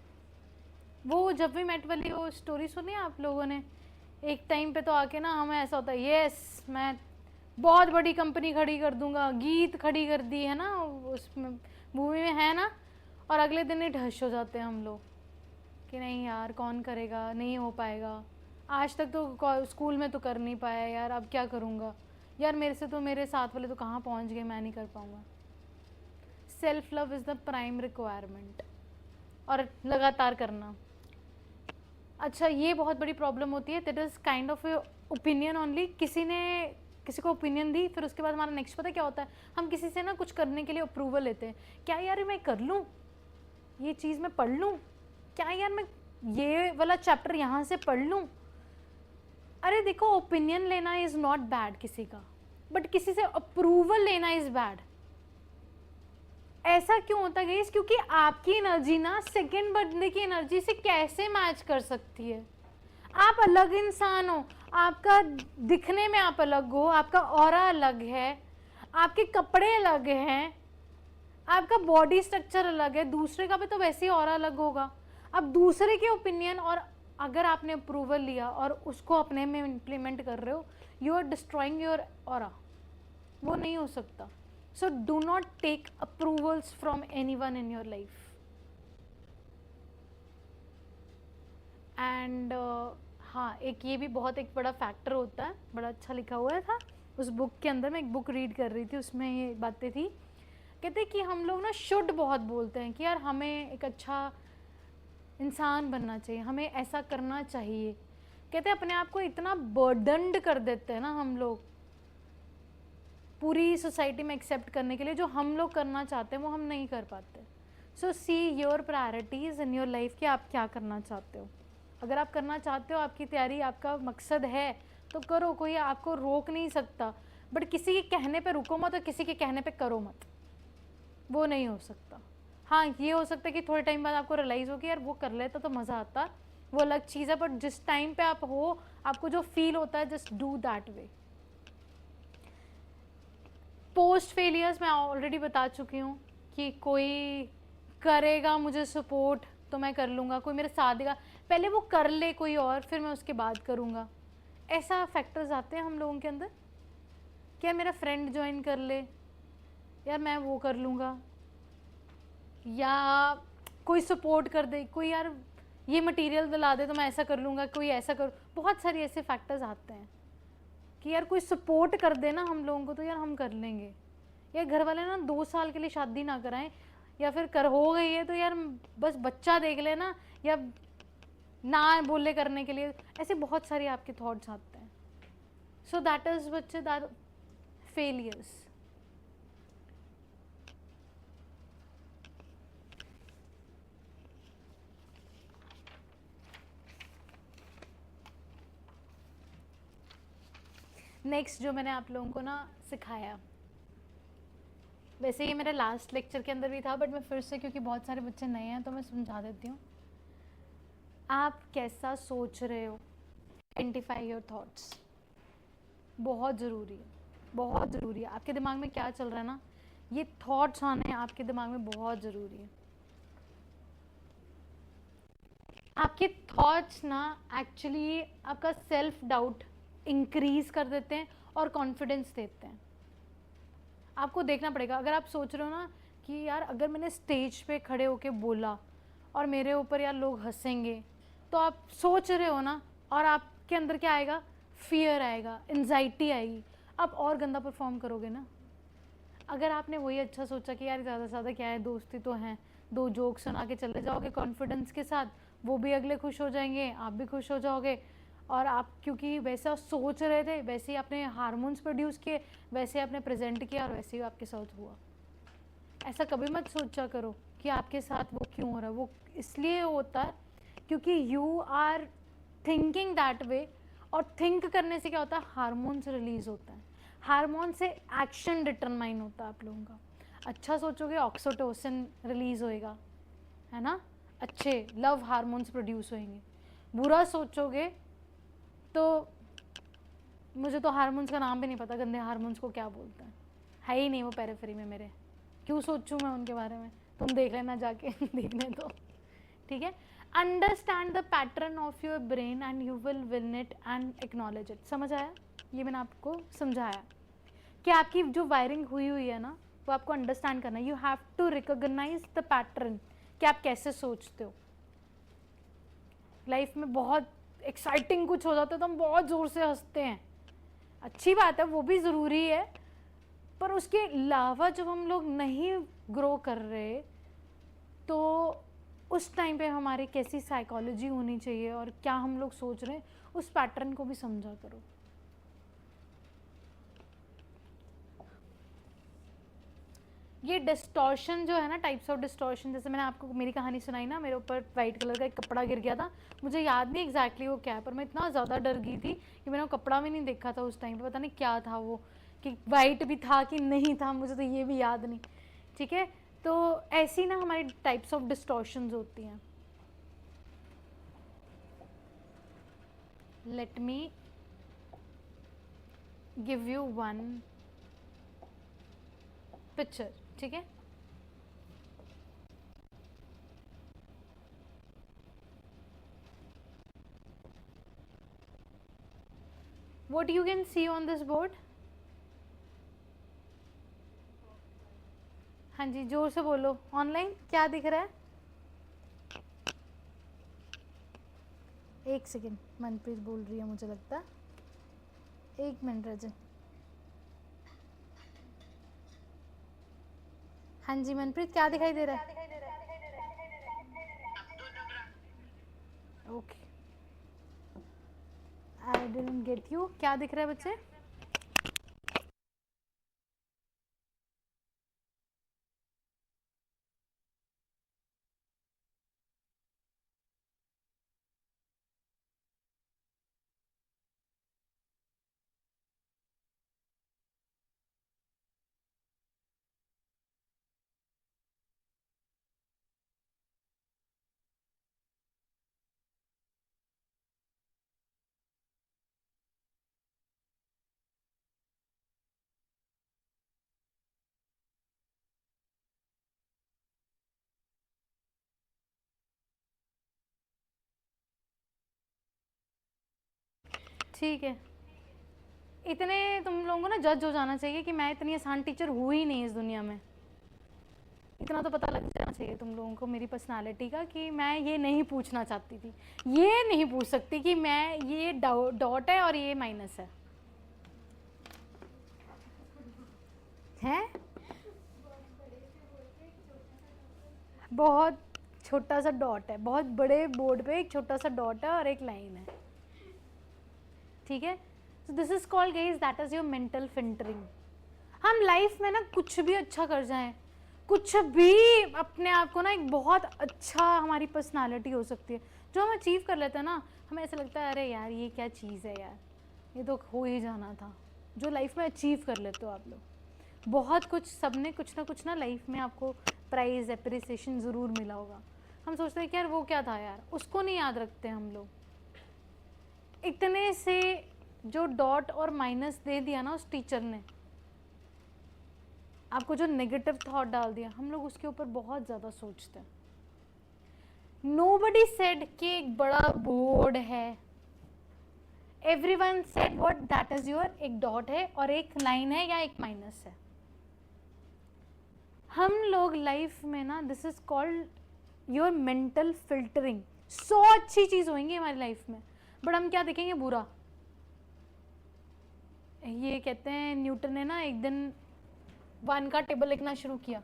Speaker 1: वो जब भी मेट वाली वो स्टोरी सुनी आप लोगों ने, एक टाइम पे तो आके ना हमें ऐसा होता है, यस मैं बहुत बड़ी कंपनी खड़ी कर दूंगा, गीत खड़ी कर दी है ना उसमें, मूवी में है ना, और अगले दिन ही ढश हो जाते हैं हम लोग कि नहीं यार कौन करेगा, नहीं हो पाएगा, आज तक तो स्कूल में तो कर नहीं पाया यार, अब क्या करूँगा यार, मेरे से तो मेरे साथ वाले तो कहाँ पहुँच गए, मैं नहीं कर पाऊँगा। Self love is the prime requirement, और लगातार करना। अच्छा, ये बहुत बड़ी प्रॉब्लम होती है, that is kind of opinion only. किसी को ओपिनियन दी, फिर उसके बाद हमारा नेक्स्ट पता क्या होता है, हम किसी से ना कुछ करने के लिए अप्रूवल लेते हैं, क्या यार मैं कर लूँ, ये चीज़ मैं पढ़ लूँ, क्या यार मैं ये वाला चैप्टर यहाँ से पढ़ लूँ। अरे देखो, ओपिनियन लेना इज़ नॉट बैड किसी का, बट किसी से अप्रूवल लेना इज़ बैड। ऐसा क्यों होता है गाइस? क्योंकि आपकी एनर्जी ना सेकंड बंदे की एनर्जी से कैसे मैच कर सकती है? आप अलग इंसान हो, आपका दिखने में आप अलग हो, आपका ऑरा अलग है, आपके कपड़े अलग हैं, आपका बॉडी स्ट्रक्चर अलग है, दूसरे का भी तो वैसे ही ऑरा अलग होगा। अब दूसरे के ओपिनियन, और अगर आपने अप्रूवल लिया और उसको अपने में इम्प्लीमेंट कर रहे हो, you are destroying your aura. वो नहीं हो सकता। So do not take approvals from anyone in your life. And हाँ, एक ये भी बहुत एक बड़ा फैक्टर होता है, बड़ा अच्छा लिखा हुआ था उस बुक के अंदर। मैं एक बुक रीड कर रही थी, उसमें ये बातें थी। कहते कि हम लोग ना शुड बहुत बोलते हैं कि यार हमें एक अच्छा इंसान बनना चाहिए, हमें ऐसा करना चाहिए। कहते अपने आप को इतना बर्डन्ड कर देते हैं ना हम लोग पूरी सोसाइटी में एक्सेप्ट करने के लिए, जो हम लोग करना चाहते हैं वो हम नहीं कर पाते। So see your priorities in your life कि आप क्या करना चाहते हो। अगर आप करना चाहते हो, आपकी तैयारी, आपका मकसद है, तो करो, कोई आपको रोक नहीं सकता। बट किसी के कहने पे रुको मत और किसी के कहने पे करो मत, वो नहीं हो सकता। हाँ, ये हो सकता है कि थोड़े टाइम बाद आपको रियलाइज़ हो कि यार वो कर लेता तो मज़ा आता, वो अलग चीज़ है, बट जिस टाइम पे आप हो, आपको जो फील होता है, just do that way. Post failures मैं ऑलरेडी बता चुकी हूँ कि कोई करेगा मुझे सपोर्ट तो मैं कर लूँगा, कोई मेरे साथ देगा, पहले वो कर ले कोई और, फिर मैं उसके बाद करूँगा। ऐसा फैक्टर्स आते हैं हम लोगों के अंदर, क्या मेरा फ्रेंड ज्वाइन कर ले, यार मैं वो कर लूँगा, या कोई सपोर्ट कर दे, कोई यार ये मटेरियल दिला दे तो मैं ऐसा कर लूँगा, कोई ऐसा कर, बहुत सारे ऐसे फैक्टर्स आते हैं कि यार कोई सपोर्ट कर देना हम लोगों को तो यार हम कर लेंगे। यार घर वाले ना 2 साल के लिए शादी ना कराएं, या फिर कर हो गई है तो यार बस बच्चा देख लेना, या ना बोले करने के लिए, ऐसे बहुत सारे आपके थॉट्स आते हैं। सो दैट इज बच्चे दैट फेलियर्स। नेक्स्ट जो मैंने आप लोगों को ना सिखाया, वैसे ये मेरे लास्ट लेक्चर के अंदर भी था, बट मैं फिर से, क्योंकि बहुत सारे बच्चे नए हैं तो मैं समझा देती हूँ। आप कैसा सोच रहे हो, आइडेंटिफाई योर थॉट्स, बहुत ज़रूरी है, बहुत ज़रूरी है। आपके दिमाग में क्या चल रहा है ना, ये थॉट्स आने आपके दिमाग में बहुत ज़रूरी है। आपके थॉट्स ना एक्चुअली आपका सेल्फ डाउट इंक्रीज कर देते हैं और कॉन्फिडेंस देते हैं। आपको देखना पड़ेगा, अगर आप सोच रहे हो ना कि यार अगर मैंने स्टेज पे खड़े होके बोला और मेरे ऊपर यार लोग हंसेंगे, तो आप सोच रहे हो ना, और आपके अंदर क्या आएगा, फियर आएगा, एंजाइटी आएगी, आप और गंदा परफॉर्म करोगे ना। अगर आपने वही अच्छा सोचा कि यार ज़्यादा से ज़्यादा क्या है, दोस्ती तो है, 2 जोक सुना के चले जाओगे कॉन्फिडेंस के साथ, वो भी अगले खुश हो जाएंगे, आप भी खुश हो जाओगे, और आप क्योंकि वैसा सोच रहे थे, वैसे ही आपने हार्मोन्स प्रोड्यूस किए, वैसे आपने प्रेजेंट किया, और वैसे ही आपके साथ हुआ। ऐसा कभी मत सोचा करो कि आपके साथ वो क्यों हो रहा है, वो इसलिए होता है क्योंकि you are thinking that way, और थिंक करने से क्या होता है, हार्मोन्स रिलीज होता है, हार्मोन से एक्शन डिटरमाइन होता है आप लोगों का। अच्छा सोचोगे ऑक्सीटोसिन रिलीज होएगा, है ना, अच्छे लव हार्मोन्स प्रोड्यूस होंगे। बुरा सोचोगे तो मुझे तो हार्मोन्स का नाम भी नहीं पता, गंदे हार्मोन्स को क्या बोलते हैं, है ही नहीं वो पेरिफेरी में मेरे, क्यों सोचूं मैं उनके बारे में, तुम देख लेना जाके देखने दो, ठीक है। Understand the pattern of your brain and you will win it and acknowledge it. समझ आया? ये मैंने आपको समझाया कि आपकी जो वायरिंग हुई है ना, वो आपको अंडरस्टैंड करना है। You have to recognise the pattern कि आप कैसे सोचते हो। लाइफ में बहुत एक्साइटिंग कुछ हो जाता है तो हम बहुत ज़ोर से हंसते हैं, अच्छी बात है, वो भी ज़रूरी है, पर उसके अलावा जब हम लोग नहीं ग्रो कर रहे तो उस टाइम पे हमारी कैसी साइकोलॉजी होनी चाहिए और क्या हम लोग सोच रहे हैं, उस पैटर्न को भी समझा करो। ये डिस्टॉर्शन जो है ना, टाइप्स ऑफ डिस्टॉर्शन, जैसे मैंने आपको मेरी कहानी सुनाई ना, मेरे ऊपर वाइट कलर का एक कपड़ा गिर गया था, मुझे याद नहीं एग्जैक्टली वो क्या है, पर मैं इतना ज़्यादा डर गई थी कि मैंने वो कपड़ा भी नहीं देखा था उस टाइम पे, पता नहीं क्या था वो, कि वाइट भी था कि नहीं था, मुझे तो ये भी याद नहीं। ठीक है, तो ऐसी ना हमारी टाइप्स ऑफ डिस्टॉर्शंस होती हैं। Let me give you one picture, ठीक है। What you can see on this board? हाँ जी, जोर से बोलो, ऑनलाइन क्या दिख रहा है? एक सेकेंड, मनप्रीत बोल रही है मुझे लगता, एक मिनट रजन। हाँ जी मनप्रीत, क्या दिखाई दे रहा है? Okay, I didn't get you, क्या दिख रहा है बच्चे? ठीक है, इतने तुम लोगों को ना जज हो जाना चाहिए कि मैं इतनी आसान टीचर हुई ही नहीं इस दुनिया में। इतना तो पता लग जाना चाहिए तुम लोगों को मेरी पर्सनालिटी का कि मैं ये नहीं पूछना चाहती थी, ये नहीं पूछ सकती कि मैं ये डॉट है और ये माइनस है बहुत छोटा सा डॉट है, बहुत बड़े बोर्ड पे एक छोटा सा डॉट है और एक लाइन है, ठीक है। So this is called guys, that is your mental filtering. हम लाइफ में ना कुछ भी अच्छा कर जाएं, कुछ भी अपने आप को ना एक बहुत अच्छा, हमारी पर्सनालिटी हो सकती है जो हम अचीव कर लेते हैं ना, हमें ऐसा लगता है अरे यार ये क्या चीज़ है यार, ये तो हो ही जाना था। जो लाइफ में अचीव कर लेते हो आप लोग, बहुत कुछ, सबने कुछ ना लाइफ में आपको प्राइज़ एप्रिसिएशन ज़रूर मिला होगा। हम सोचते हैं कि यार वो क्या था यार, उसको नहीं याद रखते हम लोग। इतने से जो डॉट और माइनस दे दिया ना उस टीचर ने, आपको जो नेगेटिव थॉट डाल दिया, हम लोग उसके ऊपर बहुत ज़्यादा सोचते हैं। नोबडी सेड कि एक बड़ा बोर्ड है, everyone said what that is your, एक डॉट है और एक लाइन है या एक माइनस है। हम लोग लाइफ में ना, this is called your mental filtering. 100 अच्छी चीज होंगी हमारी लाइफ में, बट हम क्या देखेंगे, बुरा। ये कहते हैं न्यूटन ने ना एक दिन 1 का टेबल लिखना शुरू किया,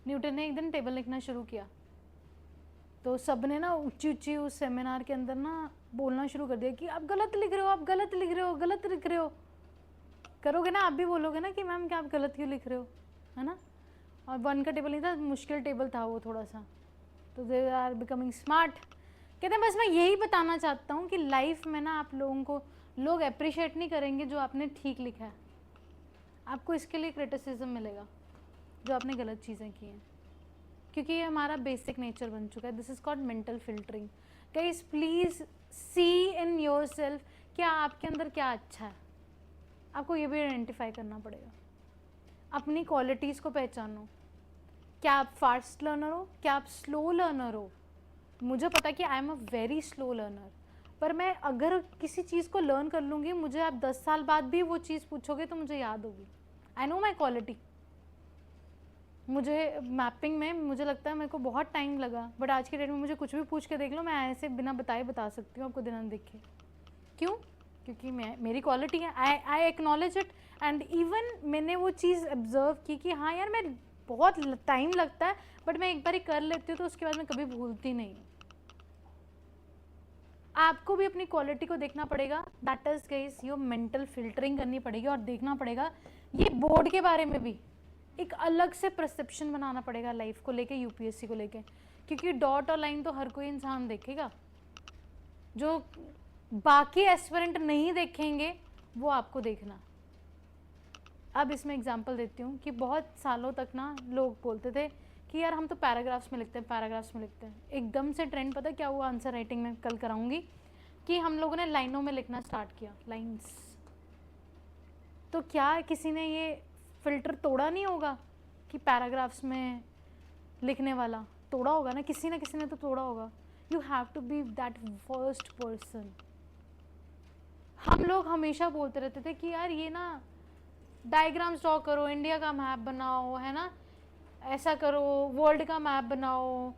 Speaker 1: न्यूटन ने एक दिन टेबल लिखना शुरू किया तो सब ने ना ऊंची ऊंची उस सेमिनार के अंदर ना बोलना शुरू कर दिया कि आप गलत लिख रहे हो, आप गलत लिख रहे हो, गलत लिख रहे हो। करोगे ना आप भी, बोलोगे ना कि मैम क्या आप गलत क्यों लिख रहे हो, है ना। और 1 का टेबल नहीं था, मुश्किल टेबल था वो थोड़ा सा, तो दे आर बिकमिंग स्मार्ट। कहते हैं बस मैं यही बताना चाहता हूँ कि लाइफ में ना आप लोगों को लोग अप्रिशिएट नहीं करेंगे जो आपने ठीक लिखा है, आपको इसके लिए क्रिटिसिज्म मिलेगा जो आपने गलत चीज़ें की हैं, क्योंकि ये हमारा बेसिक नेचर बन चुका है। This is called mental filtering. Guys please see in yourself, क्या आपके अंदर क्या अच्छा है, आपको ये भी आइडेंटिफाई करना पड़ेगा। अपनी क्वालिटीज़ को पहचानो। क्या आप फास्ट लर्नर हो, क्या आप स्लो लर्नर हो? मुझे पता है कि I am a very slow learner, पर मैं अगर किसी चीज़ को लर्न कर लूँगी, मुझे आप 10 साल बाद भी वो चीज़ पूछोगे तो मुझे याद होगी। I know my quality. मुझे मैपिंग में मुझे लगता है मेरे को बहुत टाइम लगा, बट आज के डेट में मुझे कुछ भी पूछ के देख लो, मैं ऐसे बिना बताए बता सकती हूँ आपको दिन देख के। क्यों? क्योंकि मेरी क्वालिटी है। I acknowledge it and even मैंने वो चीज़ ऑब्जर्व की कि हाँ यार, मैं बहुत टाइम लगता है, बट मैं एक बार ही कर लेती हूँ तो उसके बाद मैं कभी भूलती नहीं। आपको भी अपनी क्वालिटी को देखना पड़ेगा। That is guys your mental filtering करनी पड़ेगी और देखना पड़ेगा। ये बोर्ड के बारे में भी एक अलग से परसेप्शन बनाना पड़ेगा लाइफ को लेके, यूपीएससी को लेके, क्योंकि डॉट और लाइन तो हर कोई इंसान देखेगा, जो बाकी एस्पिरेंट नहीं देखेंगे वो आपको देखना। अब इसमें एग्जांपल देती हूँ कि बहुत सालों तक ना लोग बोलते थे कि यार हम तो पैराग्राफ्स में लिखते हैं, पैराग्राफ्स में लिखते हैं। एकदम से ट्रेंड पता क्या हुआ आंसर राइटिंग में, कल कराऊंगी, कि हम लोगों ने लाइनों में लिखना स्टार्ट किया, लाइंस। तो क्या किसी ने ये फिल्टर तोड़ा नहीं होगा कि पैराग्राफ्स में लिखने वाला? तोड़ा होगा ना किसी ने तो तोड़ा होगा। You have to be that first person. हम लोग हमेशा बोलते रहते थे कि यार ये ना डायग्राम्स ड्रॉ करो, इंडिया का मैप बनाओ, है ना, ऐसा करो, वर्ल्ड का मैप बनाओ,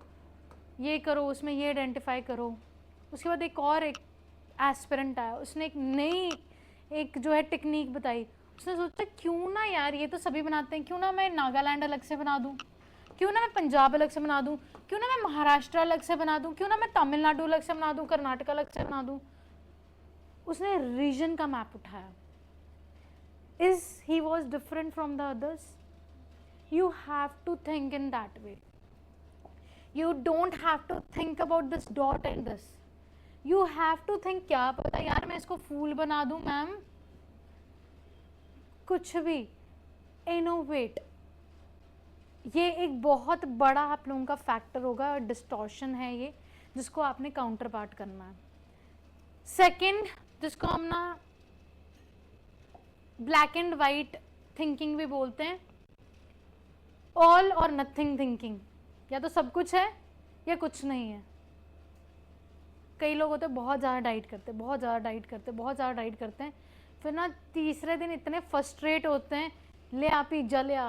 Speaker 1: ये करो, उसमें ये आइडेंटिफाई करो। उसके बाद एक एस्पिरेंट आया, उसने एक नई एक जो है टेक्निक बताई। उसने सोचा क्यों ना यार ये तो सभी बनाते हैं, क्यों ना मैं नागालैंड अलग से बना दूँ, क्यों ना मैं पंजाब अलग से बना दूँ, क्यों ना मैं महाराष्ट्र अलग से बना दूँ, क्यों ना मैं तमिलनाडु अलग से बना दूँ, कर्नाटक अलग से बना दूँ। उसने रीजन का मैप उठाया। Is he was different from the others? You have to think in that way. You don't have to think about this dot and this. You have to think क्या पता यार मैं इसको फूल बना दूं मैम, कुछ भी। इनोवेट, ये एक बहुत बड़ा आप लोगों का फैक्टर होगा, डिस्टॉर्शन है ये, जिसको आपने काउंटर पार्ट करना है। सेकंड, जिसको हम ना ब्लैक एंड वाइट थिंकिंग भी बोलते हैं, ऑल और नथिंग थिंकिंग। या तो सब कुछ है या कुछ नहीं है। कई लोग होते हैं बहुत ज़्यादा डाइट करते, बहुत ज़्यादा डाइट करते, बहुत ज़्यादा डाइट करते हैं, फिर ना तीसरे दिन इतने फ्रस्ट्रेट होते हैं, ले आ पिज्ज़ा, ले आ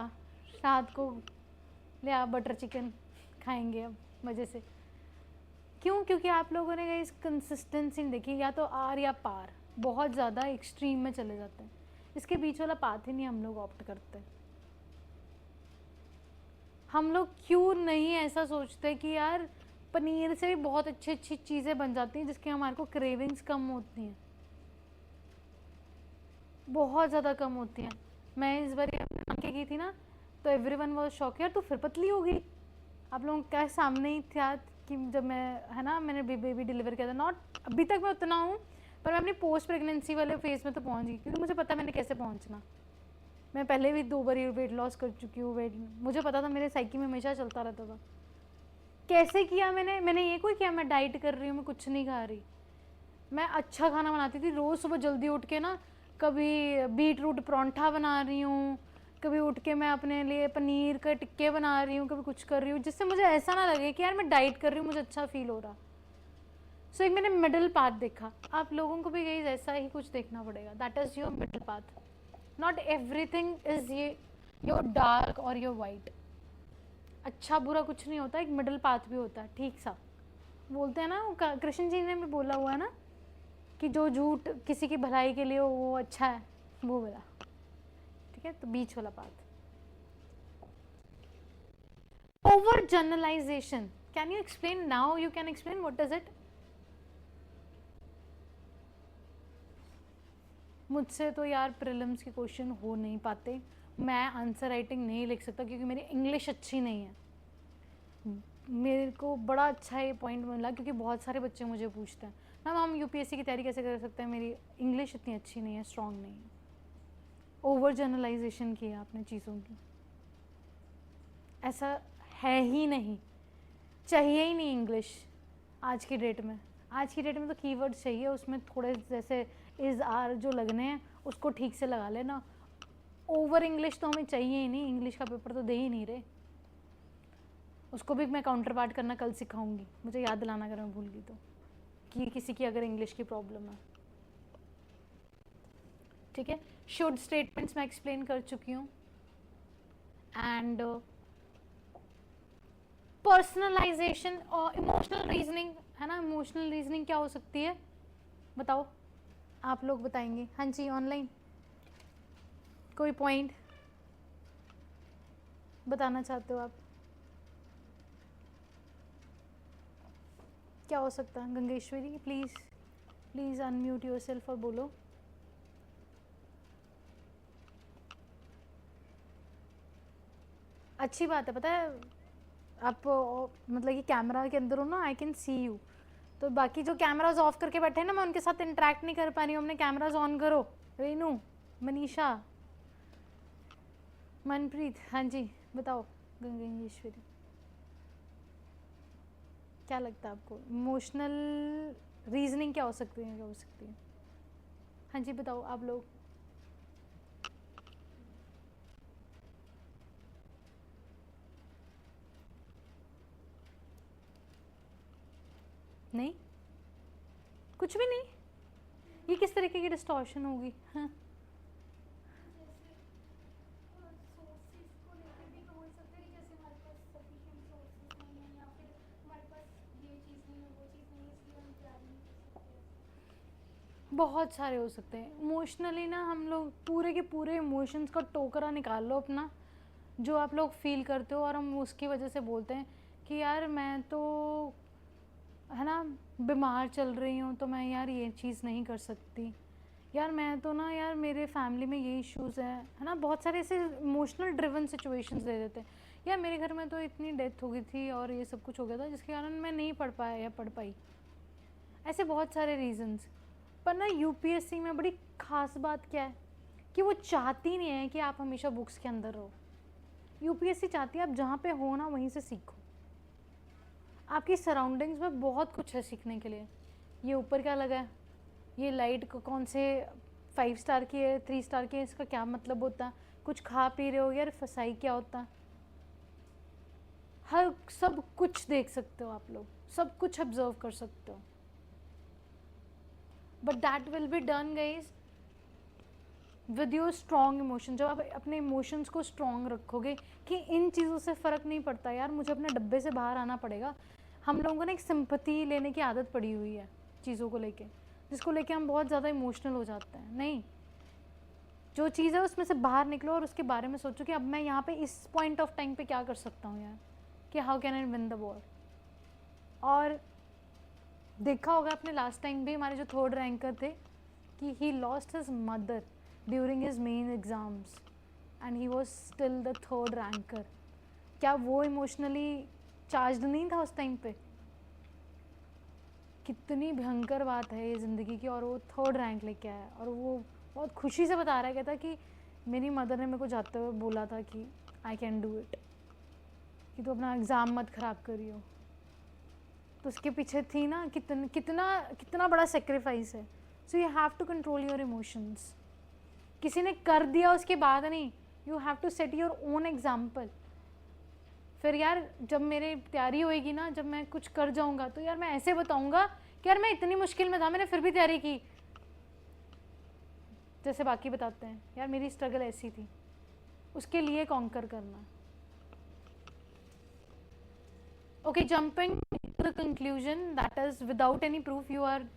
Speaker 1: रात को, ले आ बटर चिकन खाएंगे अब मज़े से। क्यों? क्योंकि आप लोगों ने इस कंसिस्टेंसी नहीं देखी, या तो आर या पार, बहुत ज़्यादा एक्सट्रीम में चले जाते हैं। इसके बीच वाला पाथ ही नहीं हम लोग ऑप्ट करते। हम लोग क्यों नहीं ऐसा सोचते कि यार पनीर से भी बहुत अच्छी अच्छी चीज़ें बन जाती हैं जिसकी हमारे को क्रेविंग्स कम होती हैं, बहुत ज़्यादा कम होती हैं। मैं इस बार बना के गई थी ना, तो एवरीवन वाज शॉक, यार तू फिर पतली हो गई। आप लोगों के सामने ही था कि जब मैं, है ना, मैंने बेबी डिलीवर किया था, नॉट अभी तक मैं उतना हूँ, पर मैं अपनी पोस्ट प्रेगनेंसी वाले फेज में तो पहुँच गई, क्योंकि मुझे पता है मैंने कैसे पहुँचना। मैं पहले भी 2 बार वेट लॉस कर चुकी हूँ। मुझे पता था, मेरे साइकिल में हमेशा चलता रहता था। कैसे किया मैंने ये कोई किया मैं डाइट कर रही हूँ, मैं कुछ नहीं खा रही। मैं अच्छा खाना बनाती थी, रोज़ सुबह जल्दी उठ के ना, कभी बीट रूट परांठा बना रही हूँ, कभी उठ के मैं अपने लिए पनीर के टिक्के बना रही हूँ, कभी कुछ कर रही हूँ, जिससे मुझे ऐसा ना लगे कि यार मैं डाइट कर रही हूँ, मुझे अच्छा फील हो रहा। सो एक मैंने मिडिल पाथ देखा। आप लोगों को भी गाइस ऐसा ही कुछ देखना पड़ेगा। That is your middle path. Not everything is ये योर डार्क और योर वाइट। अच्छा बुरा कुछ नहीं होता, एक मिडिल पाथ भी होता है, ठीक सा। बोलते हैं ना, कृष्ण जी ने भी बोला हुआ है ना कि जो झूठ किसी की भलाई के लिए हो वो अच्छा है, वो बोला। ठीक है, तो बीच वाला path. Over generalisation, can you explain now? You can explain what is it? मुझसे तो यार प्रीलिम्स के क्वेश्चन हो नहीं पाते, मैं आंसर राइटिंग नहीं लिख सकता क्योंकि मेरी इंग्लिश अच्छी नहीं है। मेरे को बड़ा अच्छा ये पॉइंट मिला, क्योंकि बहुत सारे बच्चे मुझे पूछते हैं मैम हम यूपीएससी की तैयारी कैसे कर सकते हैं, मेरी इंग्लिश इतनी अच्छी नहीं है, स्ट्रॉन्ग नहीं है। ओवर जनरलाइजेशन किया आपने चीज़ों की, ऐसा है ही नहीं, चाहिए ही नहीं इंग्लिश आज की डेट में। आज की डेट में तो कीवर्ड्स चाहिए, उसमें थोड़े जैसे इज़ आर जो लगने हैं उसको ठीक से लगा लेना, ओवर इंग्लिश तो हमें चाहिए ही नहीं, इंग्लिश का पेपर तो दे ही नहीं रहे, उसको भी मैं काउंटर पार्ट करना कल सिखाऊंगी, मुझे याद दिलाना अगर मैं भूल गई तो, कि किसी की अगर इंग्लिश की प्रॉब्लम है। ठीक है, शुड स्टेटमेंट्स मैं एक्सप्लेन कर चुकी हूँ। एंड पर्सनलाइजेशन और इमोशनल रीजनिंग है ना, इमोशनल रीजनिंग क्या हो सकती है बताओ, आप लोग बताएंगे। हाँ जी, ऑनलाइन कोई पॉइंट बताना चाहते हो आप, क्या हो सकता है? Gangeshwari please please unmute yourself और बोलो। अच्छी बात है, पता है आप मतलब कि कैमरा के अंदर हो ना, आई कैन सी यू, तो बाकी जो कैमराज ऑफ करके बैठे हैं ना, मैं उनके साथ इंटरेक्ट नहीं कर पा रही हूँ, अपने कैमराज ऑन करो। रेनू, मनीषा, मनप्रीत, हाँ जी बताओ। गंगेश्वरी, क्या लगता है आपको इमोशनल रीजनिंग क्या हो सकती है, क्या हो सकती है? हाँ जी बताओ आप लोग। नहीं, कुछ भी नहीं, ये किस तरीके की डिस्टॉर्शन होगी? हाँ, बहुत सारे हो सकते हैं। इमोशनली ना हम लोग पूरे के पूरे इमोशंस का टोकरा निकाल लो अपना, जो आप लोग फील करते हो, और हम उसकी वजह से बोलते हैं कि यार मैं तो है ना बीमार चल रही हूँ, तो मैं यार ये चीज़ नहीं कर सकती, यार मैं तो ना यार मेरे फैमिली में ये इश्यूज़ है ना, बहुत सारे ऐसे इमोशनल ड्रिवन सिचुएशंस दे देते हैं। यार मेरे घर में तो इतनी डेथ हो गई थी और ये सब कुछ हो गया था जिसके कारण मैं नहीं पढ़ पाया या पढ़ पाई, ऐसे बहुत सारे रीजंस। पर ना यूपीएससी में बड़ी खास बात क्या है कि वो चाहती नहीं है कि आप हमेशा बुक्स के अंदर रहो। यूपीएससी चाहती है आप जहाँ पे हो ना वहीं से सीखो, आपकी सराउंडिंग्स में बहुत कुछ है सीखने के लिए। ये ऊपर क्या लगा है, ये लाइट को कौन से 5 स्टार की है 3 स्टार की है, इसका क्या मतलब होता है, कुछ खा पी रहे हो यार फसाई क्या होता है, हर सब कुछ देख सकते हो आप लोग, सब कुछ ऑब्जर्व कर सकते हो। But that will be done guys with your strong emotion. जब आप अपने इमोशंस को स्ट्रॉन्ग रखोगे कि इन चीज़ों से फ़र्क नहीं पड़ता यार, मुझे अपने डब्बे से बाहर आना पड़ेगा। हम लोगों को ना एक सिंपैथी लेने की आदत पड़ी हुई है चीज़ों को लेके, जिसको लेके हम बहुत ज़्यादा इमोशनल हो जाते हैं। नहीं, जो चीज़ है उसमें से बाहर निकलो और उसके बारे में सोचो कि अब मैं यहाँ पे इस पॉइंट ऑफ टाइम पे क्या कर सकता हूँ यार, कि how can I win the war. और देखा होगा आपने लास्ट टाइम भी हमारे जो 3rd रैंकर थे कि he lost his mother during his main exams and he was still the 3rd ranker. क्या वो इमोशनली चार्ज नहीं था उस टाइम पे? कितनी भयंकर बात है ये ज़िंदगी की, और वो 3rd रैंक लेके आया और वो बहुत खुशी से बता रहा है, कहता कि मेरी मदर ने मेरे को जाते हुए बोला था कि आई कैन डू इट, कि तू अपना एग्ज़ाम मत ख़राब करियो। तो उसके पीछे थी ना कितना कितना कितना बड़ा सेक्रीफाइस है। So you have to control your emotions. किसी ने कर दिया उसके बाद नहीं, you have to set your own example. फिर यार जब मेरी तैयारी होएगी ना, जब मैं कुछ कर जाऊंगा तो यार मैं ऐसे बताऊंगा कि यार मैं इतनी मुश्किल में था, मैंने फिर भी तैयारी की, जैसे बाकी बताते हैं यार मेरी स्ट्रगल ऐसी थी, उसके लिए कॉन्कर करना। Okay, jumping to the conclusion that is without any proof you are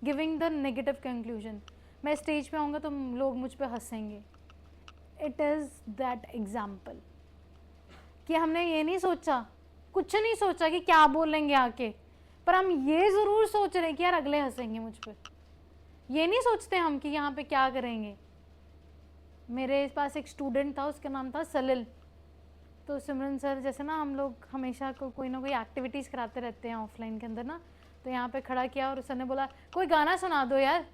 Speaker 1: giving the negative conclusion. मैं स्टेज पे आऊँगा तो लोग मुझ पे हंसेंगे। इट इज़ दैट एग्जाम्पल कि हमने ये नहीं सोचा, कुछ नहीं सोचा कि क्या बोलेंगे आके, पर हम ये ज़रूर सोच रहे कि यार अगले हंसेंगे मुझ पे। ये नहीं सोचते हम कि यहाँ पे क्या करेंगे। मेरे पास एक स्टूडेंट था, उसका नाम था सलिल। तो सिमरन सर जैसे ना हम लोग हमेशा कोई ना कोई एक्टिविटीज़ कराते रहते हैं ऑफलाइन के अंदर ना, तो यहाँ पे खड़ा किया और सर ने बोला कोई गाना सुना दो यार।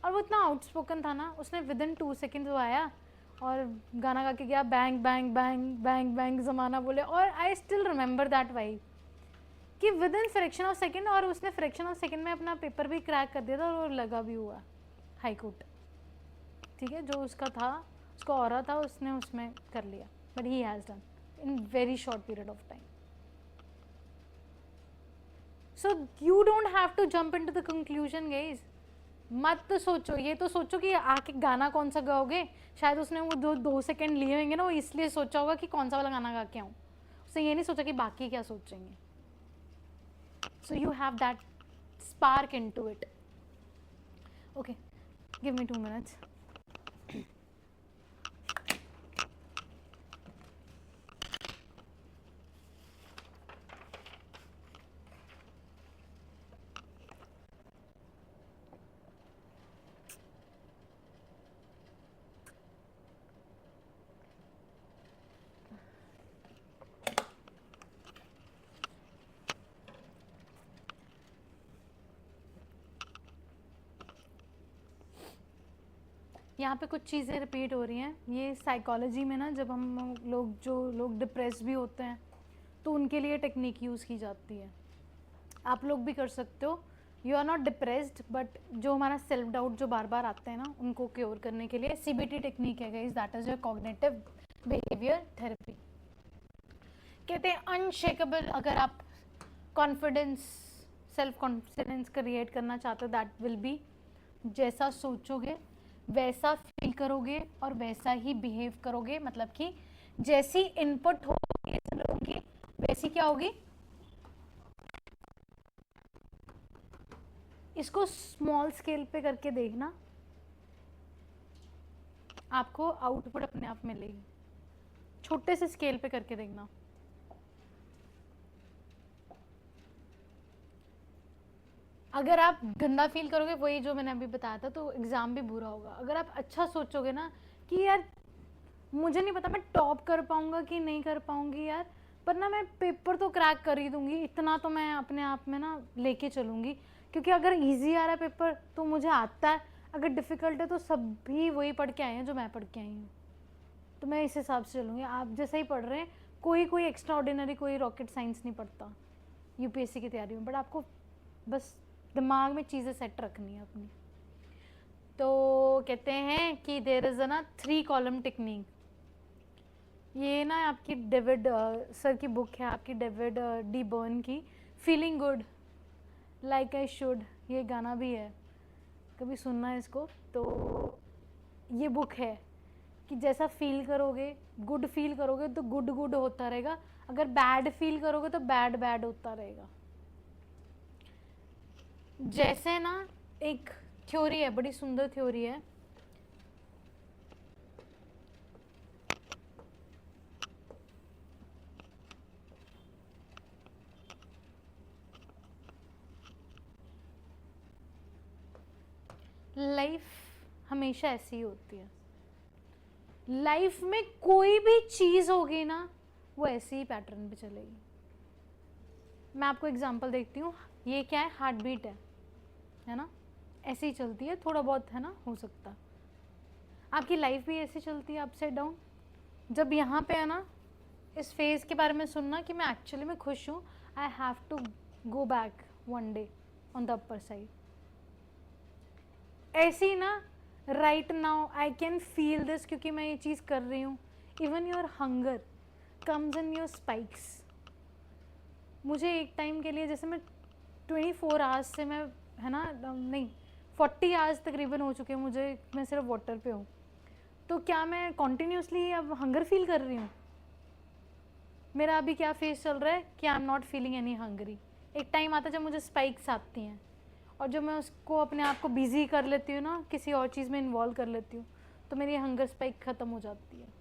Speaker 1: और वो इतना आउटस्पोकन था ना, उसने विद इन 2 सेकेंड वो आया और गाना गा के गया, bang bang bang bang bang ज़माना बोले। और I still remember that vibe कि within fraction of second, और उसने फ्रैक्शन ऑफ सेकेंड में अपना पेपर भी क्रैक कर दिया था और वो लगा भी हुआ हाई कोर्ट। ठीक है, जो उसका था उसको और था, उसने उसमें कर लिया, but he has done in very short period of time. So you don't have to jump into the conclusion guys. मत तो सोचो, ये तो सोचो कि आके गाना कौन सा गाओगे. शायद उसने वो 2 सेकंड लिए होंगे ना, वो इसलिए सोचा होगा कि कौन सा वाला गाना गा के आऊँ. उसने ये नहीं सोचा कि बाकी क्या सोचेंगे. सो you have that spark into it. Okay, give me 2 minutes. यहाँ पे कुछ चीज़ें रिपीट हो रही हैं. ये साइकोलॉजी में ना, जब हम लोग जो लोग डिप्रेस भी होते हैं तो उनके लिए टेक्निक यूज़ की जाती है. आप लोग भी कर सकते हो. You are not depressed, but जो हमारा सेल्फ डाउट जो बार बार आते हैं ना, उनको क्योर करने के लिए CBT टेक्निक है guys, that is your cognitive behaviour therapy. कहते हैं अनशेकेबल. अगर आप कॉन्फिडेंस, सेल्फ कॉन्फिडेंस क्रिएट करना चाहते हो, दैट विल बी जैसा सोचोगे वैसा फील करोगे और वैसा ही बिहेव करोगे. मतलब कि जैसी इनपुट होगी लोगों की, वैसी क्या होगी. इसको स्मॉल स्केल पे करके देखना, आपको आउटपुट अपने आप मिलेगी. छोटे से स्केल पे करके देखना. अगर आप गंदा फील करोगे, वही जो मैंने अभी बताया था, तो एग्ज़ाम भी बुरा होगा. अगर आप अच्छा सोचोगे ना कि यार मुझे नहीं पता मैं टॉप कर पाऊंगा कि नहीं कर पाऊंगी यार, पर ना मैं पेपर तो क्रैक कर ही दूंगी, इतना तो मैं अपने आप में ना लेके चलूंगी. क्योंकि अगर इजी आ रहा है पेपर तो मुझे आता है, अगर डिफ़िकल्ट है तो सब भी वही पढ़ के आए हैं जो मैं पढ़ के आई हूँ, तो मैं इस हिसाब से चलूँगी. आप जैसा ही पढ़ रहे हैं, कोई कोई एक्स्ट्रा ऑर्डिनरी, कोई रॉकेट साइंस नहीं पढ़ता UPSC की तैयारी में, बट आपको बस दिमाग में चीज़ें सेट रखनी है अपनी. तो कहते हैं कि देर इज़ अ ना 3 कॉलम टेक्निक. ये ना आपकी डेविड सर की बुक है, आपकी डेविड डी बर्न की, feeling good like I should. ये गाना भी है, कभी सुनना है इसको. तो ये बुक है कि जैसा फील करोगे, गुड फील करोगे तो गुड गुड होता रहेगा, अगर बैड फील करोगे तो बैड बैड होता रहेगा. जैसे ना एक थ्योरी है, बड़ी सुंदर थ्योरी है. लाइफ हमेशा ऐसी ही होती है. लाइफ में कोई भी चीज़ होगी ना, वो ऐसे ही पैटर्न पे चलेगी. मैं आपको एग्जांपल देखती हूँ. ये क्या है, हार्ट बीट है ना, ऐसे ही चलती है. थोड़ा बहुत है ना, हो सकता आपकी लाइफ भी ऐसे चलती है, अपसाइड डाउन. जब यहाँ पे है ना, इस फेज़ के बारे में सुनना कि मैं एक्चुअली में खुश हूँ, I have to go back one day on the upper side. ऐसे ही ना, right now I can feel this, क्योंकि मैं ये चीज़ कर रही हूँ. Even your hunger comes in your spikes. मुझे एक टाइम के लिए, जैसे मैं 24 आवर्स से मैं है ना, नहीं 40 आवर्स तकरीबन हो चुके हैं मुझे, मैं सिर्फ वाटर पे हूँ. तो क्या मैं कॉन्टीन्यूसली अब हंगर फील कर रही हूँ. मेरा अभी क्या फेस चल रहा है कि I am not feeling any Hungary. एक टाइम आता है जब मुझे स्पाइक्स आती हैं, और जब मैं उसको अपने आप को बिजी कर लेती हूँ ना, किसी और चीज़ में इन्वॉल्व कर लेती हूँ, तो मेरी हंगर स्पाइक ख़त्म हो जाती है.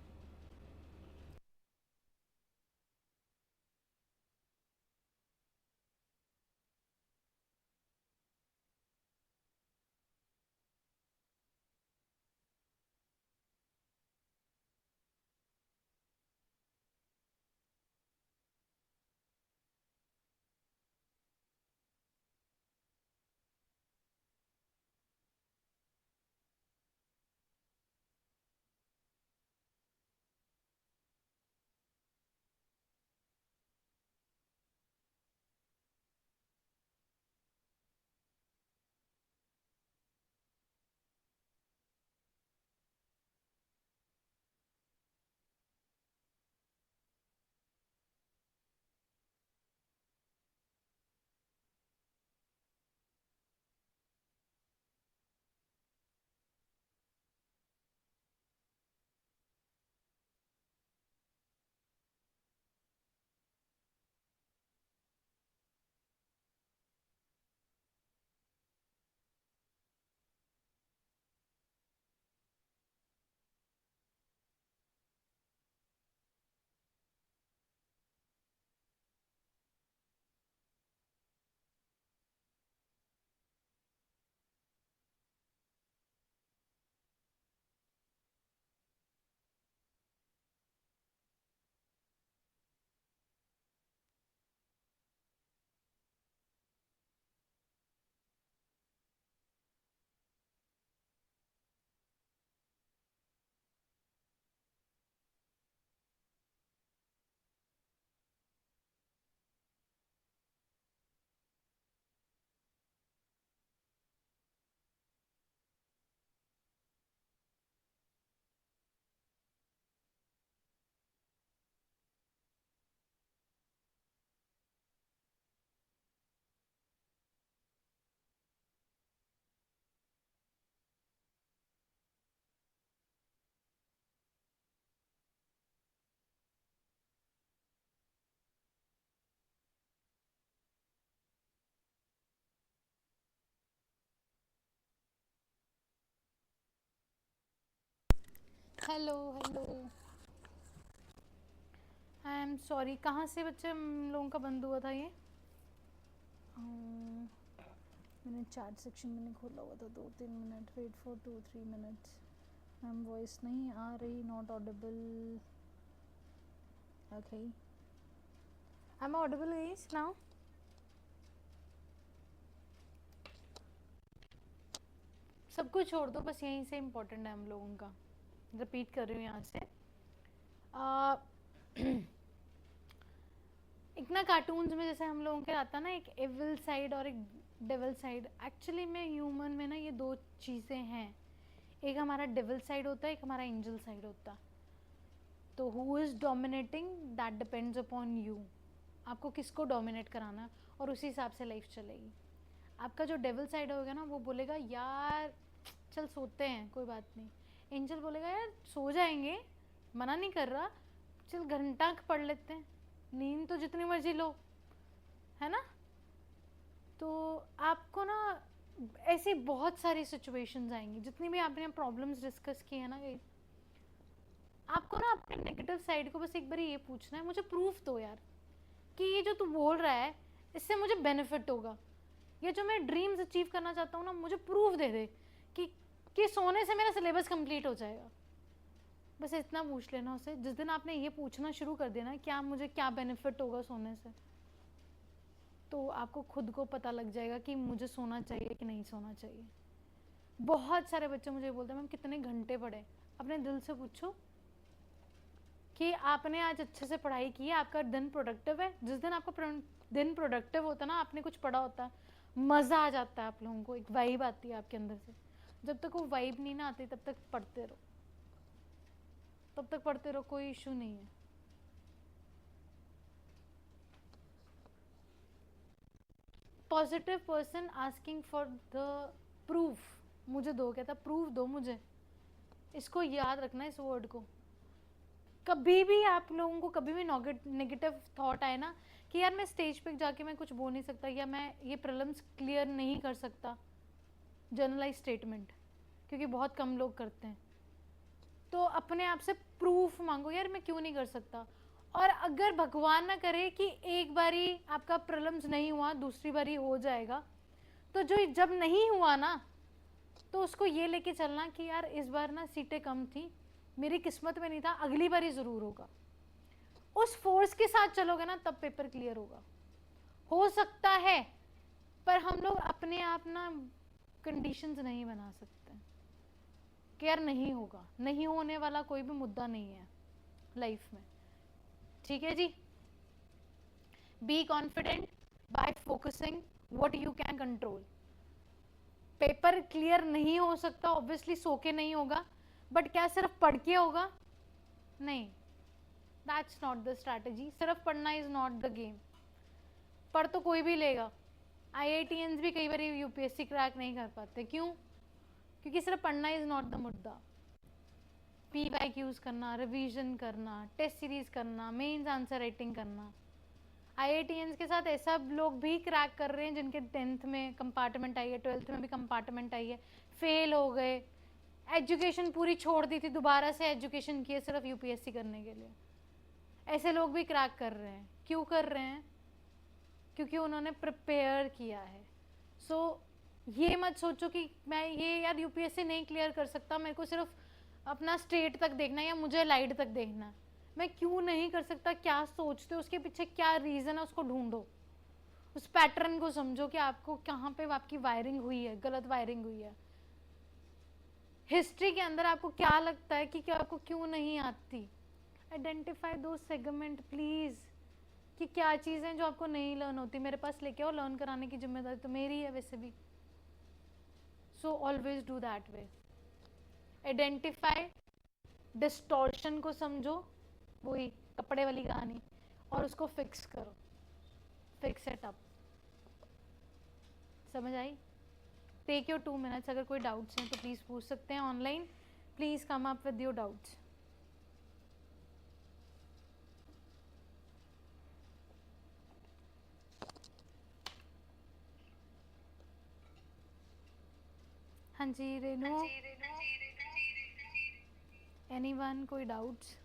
Speaker 1: Hello hello, I am sorry, कहाँ से बच्चे हम लोगों का बंद हुआ था ये? मैंने चैट सेक्शन मैंने खोला हुआ था, 2-3 minute wait for 2-3 minutes. Ma'am voice नहीं आ रही, not audible. Okay, I am audible guys now? सब कुछ छोड़ दो, बस यहीं से इम्पोर्टेंट है हम लोगों का। रिपीट कर रही हूँ यहाँ से। एक ना कार्टून्स में जैसे हम लोगों के आता ना, एक एविल साइड और एक डेविल साइड। एक्चुअली में ह्यूमन में ना ये दो चीज़ें हैं, एक हमारा डेविल साइड होता है, एक हमारा एंजल साइड होता है। तो who is dominating that depends upon you, आपको किसको डोमिनेट कराना है और उसी हिसाब से लाइफ चलेगी। आपका जो डेविल साइड होगा ना, वो बोलेगा यार चल सोते हैं, कोई बात नहीं। एंजल बोलेगा यार सो जाएंगे, मना नहीं कर रहा, चल घंटा पढ़ लेते हैं, नींद तो जितनी मर्जी लो, है ना। तो आपको ना ऐसी बहुत सारी सिचुएशंस आएंगी, जितनी भी आपने प्रॉब्लम्स डिस्कस की है ना गई, आपको ना अपने नेगेटिव साइड को बस एक बार ये पूछना है, मुझे प्रूफ दो यार कि ये जो तू बोल रहा है इससे मुझे बेनिफिट होगा, ये जो मैं ड्रीम्स अचीव करना चाहता हूँ ना, मुझे प्रूफ दे दे कि सोने से मेरा सिलेबस कंप्लीट हो जाएगा। बस इतना पूछ लेना उसे। जिस दिन आपने ये पूछना शुरू कर देना क्या मुझे क्या बेनिफिट होगा सोने से, तो आपको खुद को पता लग जाएगा कि मुझे सोना चाहिए कि नहीं सोना चाहिए। बहुत सारे बच्चे मुझे बोलते हैं मैम कितने घंटे पढ़े। अपने दिल से पूछो कि आपने आज अच्छे से पढ़ाई की है, आपका दिन प्रोडक्टिव है। जिस दिन आपका दिन प्रोडक्टिव होता है ना, आपने कुछ पढ़ा होता है, मज़ा आ जाता है आप लोगों को, एक वाइब आती है आपके अंदर से। जब तक वो वाइब नहीं ना आती तब तक पढ़ते रहो, तब तक पढ़ते रहो, कोई इशू नहीं है। Positive person asking for the proof, मुझे दो, कहता प्रूफ दो मुझे। इसको याद रखना, इस वर्ड को। कभी भी आप लोगों को कभी भी नेगेटिव थॉट आए ना कि यार मैं स्टेज पे जाके मैं कुछ बोल नहीं सकता, या मैं ये प्रॉब्लम्स क्लियर नहीं कर सकता, जनरलाइज स्टेटमेंट, क्योंकि बहुत कम लोग करते हैं, तो अपने आप से प्रूफ मांगो यार मैं क्यों नहीं कर सकता। और अगर भगवान ना करे कि एक बारी आपका प्रॉब्लम्स नहीं हुआ, दूसरी बारी हो जाएगा, तो जो जब नहीं हुआ ना, तो उसको ये लेके चलना कि यार इस बार ना सीटें कम थी, मेरी किस्मत में नहीं था, अगली बारी ज़रूर होगा। उस फोर्स के साथ चलोगे ना, तब पेपर क्लियर होगा। हो सकता है, पर हम लोग अपने आप ना कंडीशंस नहीं बना सकते कि यार नहीं होगा। नहीं होने वाला कोई भी मुद्दा नहीं है लाइफ में, ठीक है जी। Be confident by focusing what you can control. Paper clear नहीं हो सकता, ऑब्वियसली सो के नहीं होगा, बट क्या सिर्फ पढ़ के होगा? नहीं, दैट्स नॉट द स्ट्रैटेजी। सिर्फ पढ़ना इज नॉट द गेम। पढ़ तो कोई भी लेगा, IITians भी कई बार UPSC क्रैक नहीं कर पाते, क्यों? क्योंकि सिर्फ पढ़ना इज नॉट द मुद्दा। PYQs करना, रिवीजन करना, टेस्ट सीरीज करना, मेंस आंसर राइटिंग करना। IITians के साथ ऐसा लोग भी क्रैक कर रहे हैं जिनके 10th में कंपार्टमेंट आई है, 12th में भी कंपार्टमेंट आई है, फेल हो गए, एजुकेशन पूरी छोड़ दी थी, दोबारा से एजुकेशन की है सिर्फ UPSC करने के लिए। ऐसे लोग भी क्रैक कर रहे हैं। क्यों कर रहे हैं? क्योंकि उन्होंने प्रिपेयर किया है। सो ये मत सोचो कि मैं ये यार UPSC नहीं क्लियर कर सकता, मेरे को सिर्फ अपना स्टेट तक देखना है या मुझे लाइट तक देखना है। मैं क्यों नहीं कर सकता, क्या सोचते हो, उसके पीछे क्या रीज़न है, उसको ढूंढो, उस पैटर्न को समझो कि आपको कहाँ पे आपकी वायरिंग हुई है, गलत वायरिंग हुई है। हिस्ट्री के अंदर आपको क्या लगता है कि आपको क्यों नहीं आती? आइडेंटिफाई दो सेगमेंट प्लीज़, कि क्या चीज़ें जो आपको नहीं लर्न होती, मेरे पास लेके आओ, लर्न कराने की जिम्मेदारी तो मेरी है वैसे भी। So always do that way. Identify, distortion को समझो, वही कपड़े वाली कहानी, और उसको फिक्स करो, फिक्स इट अप। समझ आई? Take your 2 minutes. अगर कोई डाउट्स हैं तो प्लीज़ पूछ सकते हैं online. Please come up with your doubts. हाँ जी रेनू। एनीवन, कोई डाउट्स?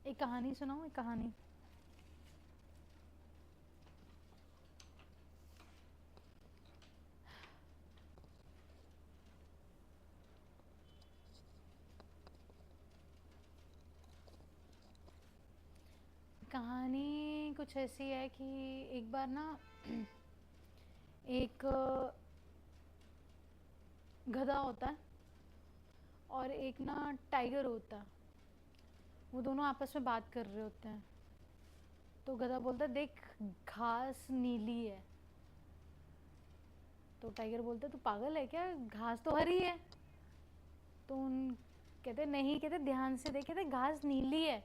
Speaker 1: एक कहानी सुनाऊं, एक कहानी। कहानी कुछ ऐसी है कि एक बार ना एक गधा होता है और एक ना टाइगर होता है। वो दोनों आपस में बात कर रहे होते हैं। तो गधा बोलता है, देख घास नीली है। तो टाइगर बोलता है, तू पागल है क्या, घास तो हरी है। तो उन कहते नहीं, कहते ध्यान से देख, कहते घास नीली है।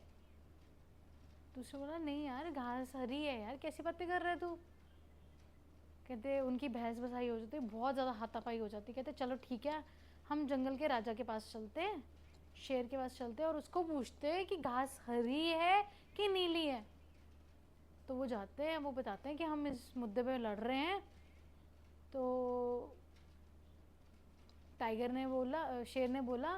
Speaker 1: दूसरे बोला, नहीं यार घास हरी है यार, कैसी बातें कर रहा है तू। कहते उनकी बहस बसाई हो जाती, बहुत ज़्यादा हाथापाई हो जाती। कहते चलो ठीक है, हम जंगल के राजा के पास चलते हैं, शेर के पास चलते हैं और उसको पूछते हैं कि घास हरी है कि नीली है। तो वो जाते हैं, वो बताते हैं कि हम इस मुद्दे पे लड़ रहे हैं। तो टाइगर ने बोला, शेर ने बोला,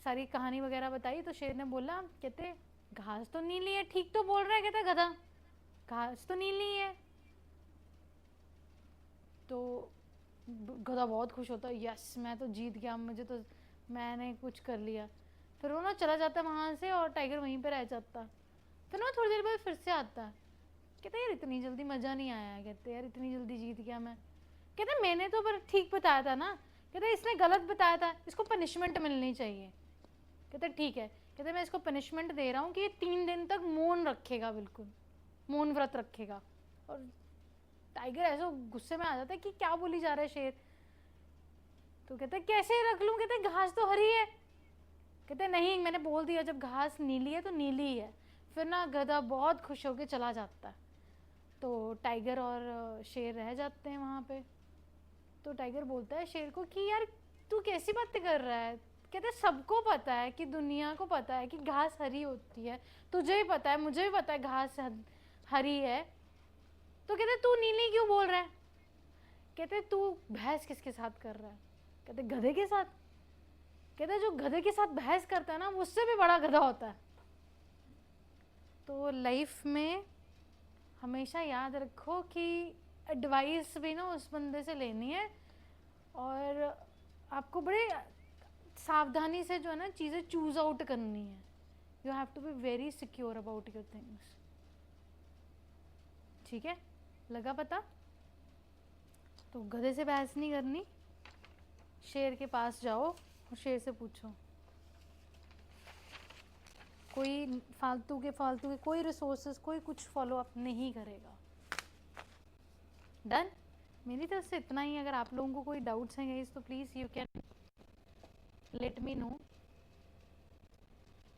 Speaker 1: सारी कहानी वगैरह बताई। तो शेर ने बोला, कहते घास तो नीली है, ठीक तो बोल रहा है कहता गधा, घास तो नीली है। तो गधा बहुत खुश होता है, यस मैं तो जीत गया, मुझे तो, मैंने कुछ कर लिया। फिर वो ना चला जाता है वहाँ से और टाइगर वहीं पे रह जाता। फिर ना थोड़ी देर बाद फिर से आता है। कहते यार इतनी जल्दी मज़ा नहीं आया। कहते यार इतनी जल्दी जीत गया मैं। कहते मैंने तो पर ठीक बताया था ना। कहते इसने गलत बताया था, इसको पनिशमेंट मिलनी चाहिए। कहते ठीक है। कहते मैं इसको पनिशमेंट दे रहा हूँ कि ये 3 दिन तक मौन रखेगा, बिल्कुल मौन व्रत रखेगा। और टाइगर ऐसा गुस्से में आ जाता है कि क्या बोली जा रहा है शेर। तो कहते कैसे रख लूँ, कहते घास तो हरी है। कहते नहीं, मैंने बोल दिया जब घास नीली है तो नीली ही है। फिर ना गधा बहुत खुश होकर चला जाता है। तो टाइगर और शेर रह जाते हैं वहाँ पे। तो टाइगर बोलता है शेर को कि यार तू कैसी बातें कर रहा है। कहते सबको पता है कि दुनिया को पता है कि घास हरी होती है, तुझे भी पता है, मुझे भी पता है घास हरी है। तो कहते तू नीली क्यों बोल रहा है। कहते तू बहस किसके साथ कर रहा है। कहते गधे के साथ। कहते जो गधे के साथ बहस करता है ना, वो उससे भी बड़ा गधा होता है। तो लाइफ में हमेशा याद रखो कि एडवाइस भी ना उस बंदे से लेनी है और आपको बड़े सावधानी से जो है ना चीज़ें चूज आउट करनी है। You have to be very secure about your things. ठीक है, लगा पता। तो गधे से बहस नहीं करनी, शेर के पास जाओ और शेर से पूछो। कोई फालतू के कोई रिसोर्सेज, कोई कुछ फॉलो अप नहीं करेगा। डन। मेरी तरफ से इतना ही। अगर आप लोगों को कोई डाउट्स हैं गाइस तो please you can let me know.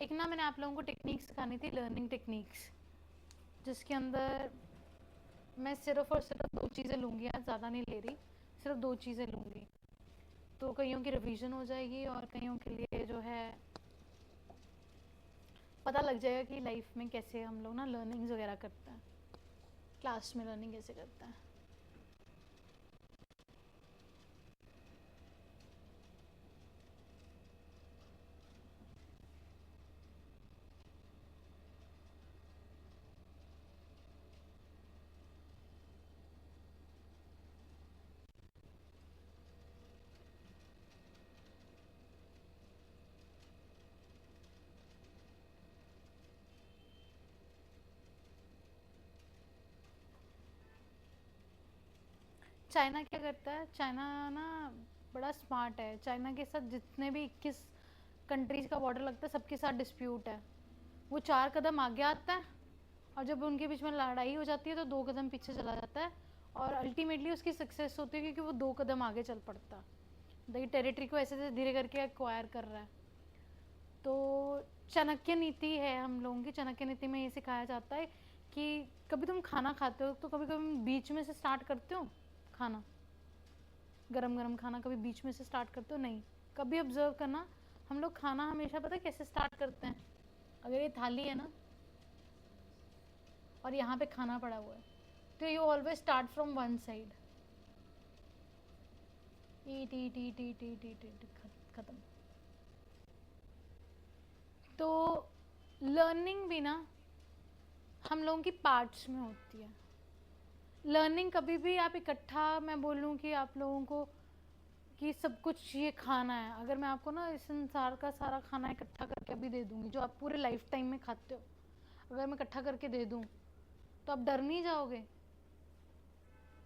Speaker 1: एक ना मैंने आप लोगों को टेक्निक्स सिखानी थी, लर्निंग टेक्निक्स, जिसके अंदर मैं सिर्फ और सिर्फ 2 चीज़ें लूँगी। आज ज़्यादा नहीं ले रही, सिर्फ 2 चीज़ें लूँगी। तो कईयों की रिवीजन हो जाएगी और कईयों के लिए जो है पता लग जाएगा कि लाइफ में कैसे हम लोग ना लर्निंग्स वगैरह करते हैं, क्लास में लर्निंग कैसे करते हैं। चाइना क्या करता है, चाइना ना बड़ा स्मार्ट है। चाइना के साथ जितने भी 21 कंट्रीज का बॉर्डर लगता है सबके साथ डिस्प्यूट है। वो 4 कदम आगे आता है और जब उनके बीच में लड़ाई हो जाती है तो 2 कदम पीछे चला जाता है और अल्टीमेटली उसकी सक्सेस होती है क्योंकि वो 2 कदम आगे चल पड़ता है। देखिए टेरिटरी को ऐसे धीरे करके एक्वायर कर रहा है। तो चाणक्य नीति है हम लोगों की। चाणक्य नीति में ये सिखाया जाता है कि कभी तुम खाना खाते हो तो कभी कभी बीच में से स्टार्ट करते हो खाना, गरम गरम खाना कभी बीच में से स्टार्ट करते हो? नहीं। कभी ऑब्जर्व करना, हम लोग खाना हमेशा पता है कैसे स्टार्ट करते हैं? अगर ये थाली है ना और यहाँ पे खाना पड़ा हुआ है तो you always start from one side, eat eat eat eat eat eat eat, खत्म। तो लर्निंग भी ना हम लोगों की पार्ट्स में होती है। लर्निंग कभी भी आप इकट्ठा, मैं बोलूँ कि आप लोगों को कि सब कुछ ये खाना है, अगर मैं आपको ना इस संसार का सारा खाना इकट्ठा करके अभी दे दूंगी जो आप पूरे लाइफ टाइम में खाते हो, अगर मैं इकट्ठा करके दे दूँ तो आप डर नहीं जाओगे?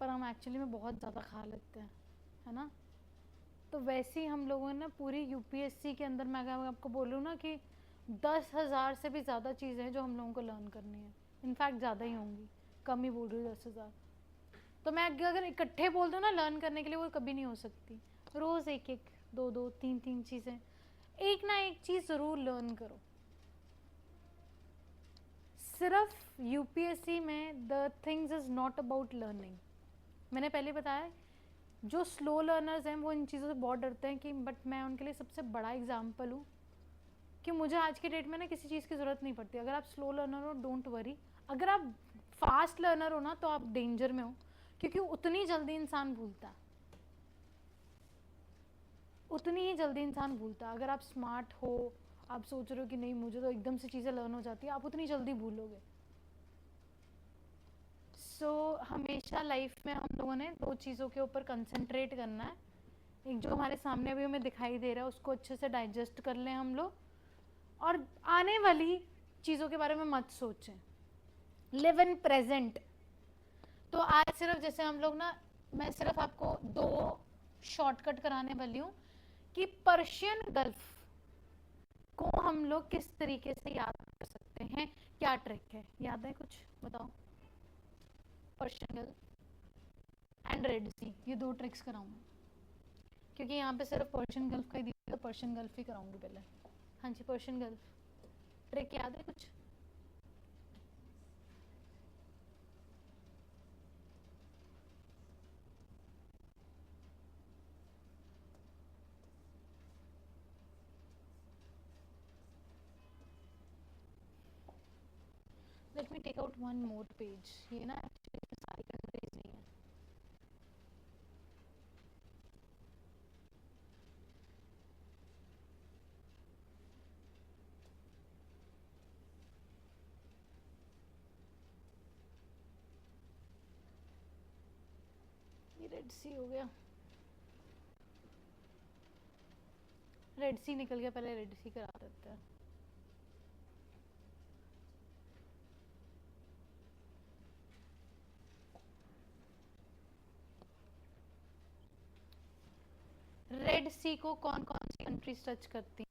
Speaker 1: पर हम एक्चुअली में बहुत ज़्यादा खा लेते हैं, है ना? तो वैसे ही हम लोगों ने ना पूरी यूपीएससी के अंदर, मैं अगर आपको बोलूँ ना कि 10,000 से भी ज़्यादा चीज़ें हैं जो हम लोगों को लर्न करनी है। इनफैक्ट ज़्यादा ही होंगी, कम ही बोल रही हूँ 10,000। तो मैं अगर इकट्ठे बोल दूँ ना लर्न करने के लिए, वो कभी नहीं हो सकती। रोज़ एक एक, दो दो, तीन तीन चीज़ें, एक ना एक चीज़ ज़रूर लर्न करो। सिर्फ यूपीएससी में the things is not about learning. मैंने पहले बताया जो स्लो लर्नर्स हैं वो इन चीज़ों से बहुत डरते हैं कि, बट मैं उनके लिए सबसे बड़ा एग्जाम्पल हूँ कि मुझे आज के डेट में ना किसी चीज़ की ज़रूरत नहीं पड़ती। अगर आप स्लो लर्नर हो डोंट वरी, अगर आप फास्ट लर्नर हो ना तो आप डेंजर में हो, क्योंकि उतनी जल्दी इंसान भूलता है, उतनी ही जल्दी इंसान भूलता है। अगर आप स्मार्ट हो, आप सोच रहे हो कि नहीं मुझे तो एकदम से चीज़ें लर्न हो जाती है, आप उतनी जल्दी भूलोगे। सो हमेशा लाइफ में हम लोगों ने दो चीज़ों के ऊपर कंसंट्रेट करना है। एक जो हमारे सामने अभी हमें दिखाई दे रहा है उसको अच्छे से डाइजेस्ट कर लें हम लोग, और आने वाली चीज़ों के बारे में मत सोचें, लिव इन प्रेजेंट। तो आज सिर्फ जैसे हम लोग ना, मैं सिर्फ आपको दो शॉर्टकट कराने वाली हूँ कि पर्शियन गल्फ को हम लोग किस तरीके से याद कर सकते हैं, क्या ट्रिक है, याद है कुछ बताओ? पर्शियन गल्फ एंड रेड सी, ये दो ट्रिक्स कराऊंगी क्योंकि यहाँ पे सिर्फ पर्शियन गल्फ का ही दिया, तो पर्शियन गल्फ ही कराऊंगी पहले। हाँ जी, पर्शियन गल्फ ट्रिक याद है कुछ? Let me take out one more page, ये ना एक्चुअली सारी कंट्रीज नहीं है। ये रेड सी हो गया, रेड सी निकल गया, पहले रेड सी करा देते हैं। रेड सी को कौन कौन सी कंट्रीज टच करती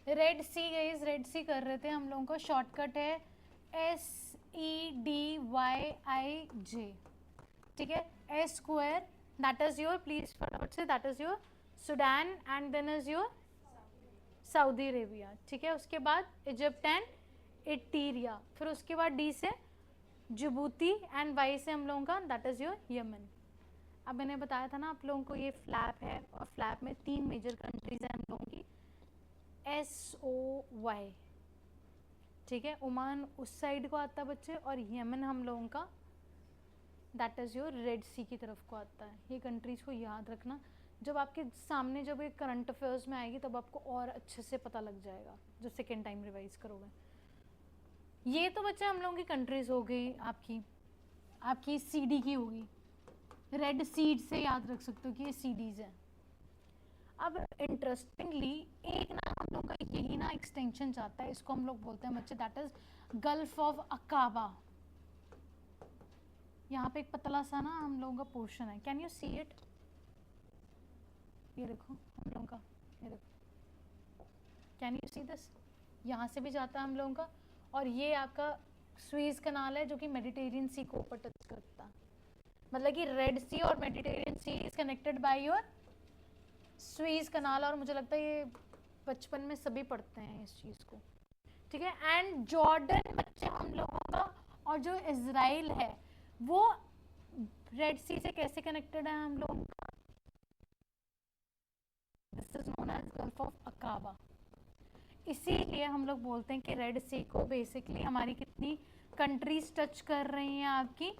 Speaker 1: रेड सी गाइस, रेड सी कर रहे थे हम लोगों को, शॉर्टकट है SEDYIJ, ठीक है। S square that is your, please फटाफट से, that is your Sudan and then is your Saudi Arabia, ठीक है। उसके बाद इजिप्ट एंड इटीरिया, फिर उसके बाद डी से जिबूती एंड वाई से हम लोगों का दैट इज योर यमन। अब मैंने बताया था ना आप लोगों को ये फ्लैप है, और फ्लैप में 3 मेजर कंट्रीज हैं हम लोगों की, SOY, ठीक है। ओमान उस साइड को आता है बच्चे, और यमन हम लोगों का दैट इज़ योर रेड सी की तरफ को आता है। ये कंट्रीज को याद रखना, जब आपके सामने जब ये करंट अफेयर्स में आएगी तब आपको और अच्छे से पता लग जाएगा, जो सेकेंड टाइम रिवाइज करोगे। ये तो बच्चे हम लोगों की कंट्रीज हो गई, आपकी आपकी CD की होगी, रेड सीड से याद रख सकते हो कि ये CDs है। अब इंटरेस्टिंगली एक ना हम लोग का यही ना एक्सटेंशन चाहता है, इसको हम लोग बोलते हैं बच्चे दैट इज गल्फ ऑफ अकाबा। यहाँ पे एक पतला सा ना हम लोगों का पोर्शन है, कैन यू सी इट, ये देखो हम लोगों का, ये देखो, कैन यू सी दिस, यहाँ से भी जाता है हम लोगों का, और ये आपका स्वीज कनाल है जो कि मेडिटेरियन सी को ऊपर टच करता है, मतलब कि रेड सी और Mediterranean Sea is connected by your Suez Canal. और मुझे लगता है ये बचपन में सभी पढ़ते हैं इस चीज़ को, ठीक है। एंड जॉर्डन बच्चे हम लोगों का, और जो इजराइल है वो रेड सी से कैसे कनेक्टेड है हम लोग, this is known as Gulf of Aqaba. इसीलिए हम लोग बोलते हैं कि रेड सी को बेसिकली हमारी कितनी कंट्रीज टच कर रही हैं आपकी,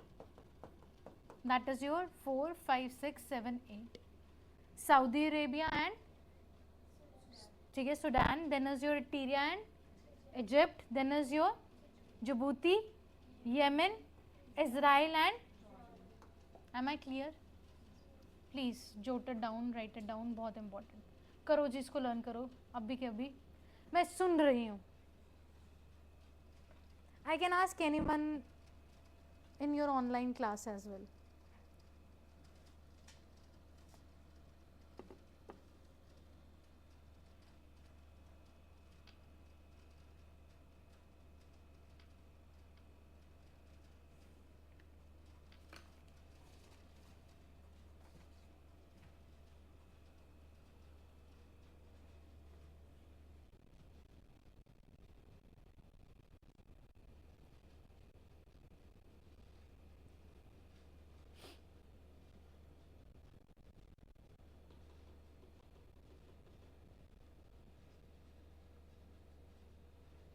Speaker 1: that is your 4 5 6 7 8, Saudi Arabia and, ठीक है, Sudan, then is your Eritrea and Egypt, then is your Djibouti, Yemen, Israel and, am I clear, please jot it down, write it down, बहुत इंपॉर्टेंट, करो जी इसको, लर्न करो अभी के अभी, मैं सुन रही हूँ। I can ask anyone in your online class as well.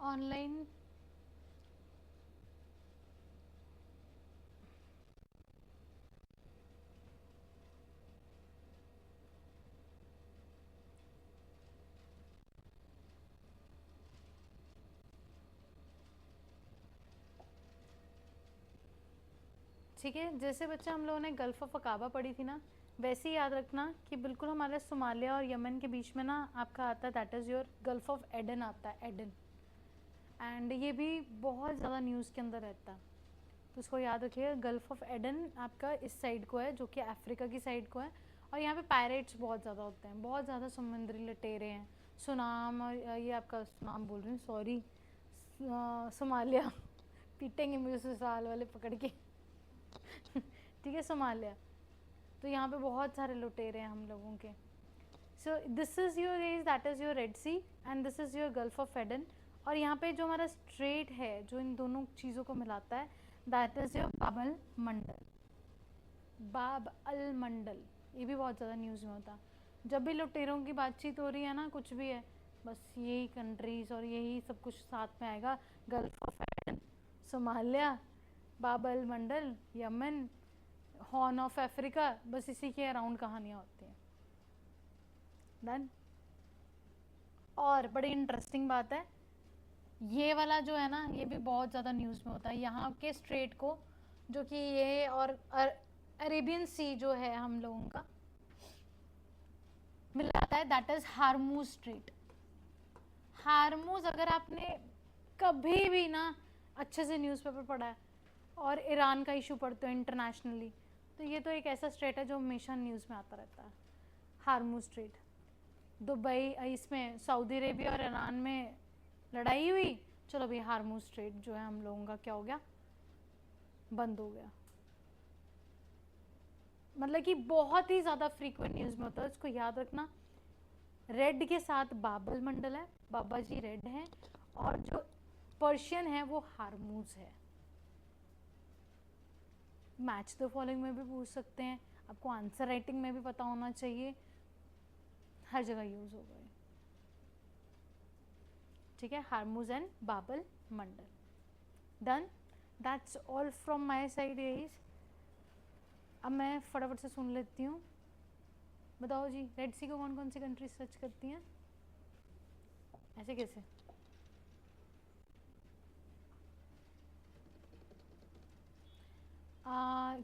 Speaker 1: Online ठीक है, जैसे बच्चा हम लोगों ने गल्फ ऑफ अकाबा पढ़ी थी ना, वैसे ही याद रखना कि बिल्कुल हमारे सोमालिया और यमन के बीच में ना आपका आता है that is your Gulf of Aiden आता है, एडन। एंड ये भी बहुत ज़्यादा न्यूज़ के अंदर रहता है, तो उसको याद रखिएगा। गल्फ ऑफ एडन आपका इस साइड को है, जो कि अफ्रीका की साइड को है, और यहाँ पे पायरेट्स बहुत ज़्यादा होते हैं, बहुत ज़्यादा समुद्री लुटेरे हैं, सुनाम, और ये आपका सुनाम बोल रही हूँ, सॉरी, सोमालिया पीटेंगे मुझे ससुराल वाले पकड़ के ठीक है, सोमालिया, तो यहाँ पे बहुत सारे लुटेरे हैं हम लोगों के। So this is your rage, that is your Red Sea, and this is your Gulf of Aden. और यहाँ पे जो हमारा स्ट्रेट है जो इन दोनों चीज़ों को मिलाता है, दैट इज़ योर बाब अल मंडल, बाब अल मंडल। ये भी बहुत ज़्यादा न्यूज़ में होता है जब भी लुटेरों की बातचीत हो रही है ना, कुछ भी है, बस यही कंट्रीज़ और यही सब कुछ साथ में आएगा, गल्फ ऑफ एडन, सोमालिया, बाब अल मंडल, यमन, हॉर्न ऑफ अफ्रीका, बस इसी के अराउंड कहानियाँ होती हैं। डन। और बड़ी इंटरेस्टिंग बात है, ये वाला जो है ना, ये भी बहुत ज़्यादा न्यूज़ में होता है, यहाँ के स्ट्रेट को, जो कि ये और अरेबियन सी जो है हम लोगों का मिलाता है, that is Hormuz straight. Hormuz अगर आपने कभी भी ना अच्छे से न्यूज़पेपर पढ़ा है और ईरान का इशू पढ़ते हो इंटरनेशनली, तो ये तो एक ऐसा स्ट्रेट है जो हमेशा न्यूज़ में आता रहता है, हारमूज स्ट्रेट। दुबई, इसमें सऊदी अरेबिया और ईरान में लड़ाई हुई, चलो भाई हार्मूज स्ट्रेट जो है हम लोगों का क्या हो गया, बंद हो गया। मतलब कि बहुत ही ज़्यादा फ्रीक्वेंट न्यूज़ में होता है, इसको याद रखना। रेड के साथ बाबल मंडल है, बाबा जी रेड हैं, और जो पर्शियन है वो हार्मूज है। मैच द फॉलोइंग में भी पूछ सकते हैं, आपको आंसर राइटिंग में भी पता होना चाहिए, हर जगह यूज होगा ये, ठीक है। Hormuz and Bab el Mandeb, done. That's all from my side guys. अब मैं फटाफट से सुन लेती हूँ, बताओ जी, रेड सी को कौन कौन सी कंट्रीज सर्च करती हैं? ऐसे कैसे?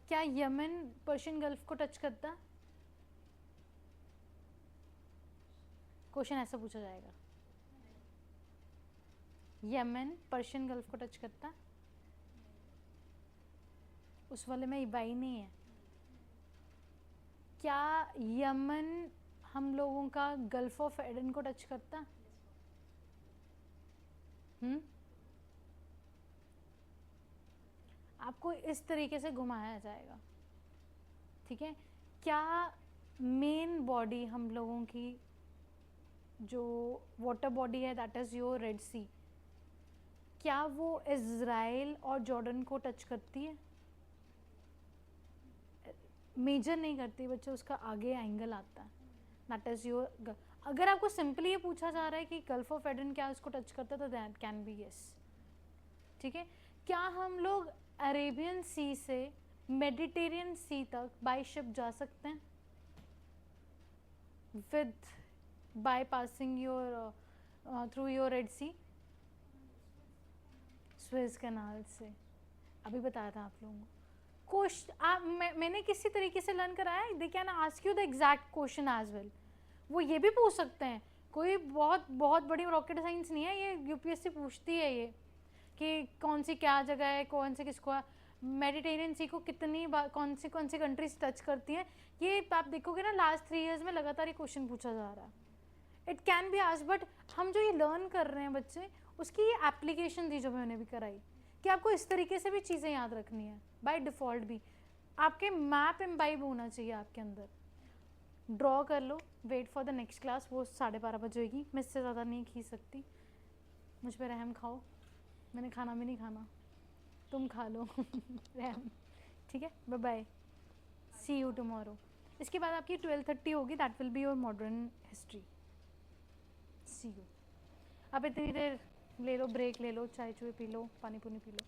Speaker 1: क्या यमन पर्शियन गल्फ को टच करता? क्वेश्चन ऐसा पूछा जाएगा, यमन पर्शियन गल्फ को टच करता? उस वाले में वाई नहीं है। क्या यमन हम लोगों का गल्फ ऑफ एडन को टच करता? आपको इस तरीके से घुमाया जाएगा, ठीक है। क्या मेन बॉडी हम लोगों की जो वाटर बॉडी है, दैट इज़ योर रेड सी, क्या वो इज़राइल और जॉर्डन को टच करती है? मेजर नहीं करती बच्चे, उसका आगे एंगल आता है, दैट इज़ योर। अगर आपको सिंपली ये पूछा जा रहा है कि गल्फ ऑफ एडन क्या उसको टच करता है, तो दैट कैन बी यस, ठीक है। क्या हम लोग अरेबियन सी से मेडिटेरियन सी तक बाय शिप जा सकते हैं with by passing your through your Red Sea? Suez Canal से, अभी बताया था आप लोगों को। मैंने किसी तरीके से लर्न कराया, they can ask you the exact question as well. वो ये भी पूछ सकते हैं, कोई बहुत बहुत बड़ी रॉकेट साइंस नहीं है ये, यूपीएससी पूछती है ये कि कौन सी क्या जगह है, कौन से किसको, मेडिटेरियन सी को कितनी बार कौन सी कंट्रीज टच करती हैं, ये आप देखोगे ना लास्ट 3 इयर्स में लगातार ये क्वेश्चन पूछा जा रहा है। इट कैन बी आज, बट हम जो ये लर्न कर रहे हैं बच्चे, उसकी ये एप्लीकेशन थी जो मैंने भी कराई, कि आपको इस तरीके से भी चीज़ें याद रखनी है बाय डिफ़ॉल्ट भी। आपके मैप इम्बाइब होना चाहिए आपके अंदर। ड्रॉ कर लो, wait for the next class, वो 12:30 बजे होगी, मैं इससे ज़्यादा नहीं खींच सकती, मुझ पर रहम खाओ, मैंने खाना भी नहीं खाना, तुम खा लो रहम, ठीक है। Bye bye, see you tomorrow. इसके बाद आपकी 12:30 होगी, that will be your modern history. See you. अब इतनी देर ले लो, ब्रेक ले लो, चाय चूहे पी लो, पानी पुनी पी लो।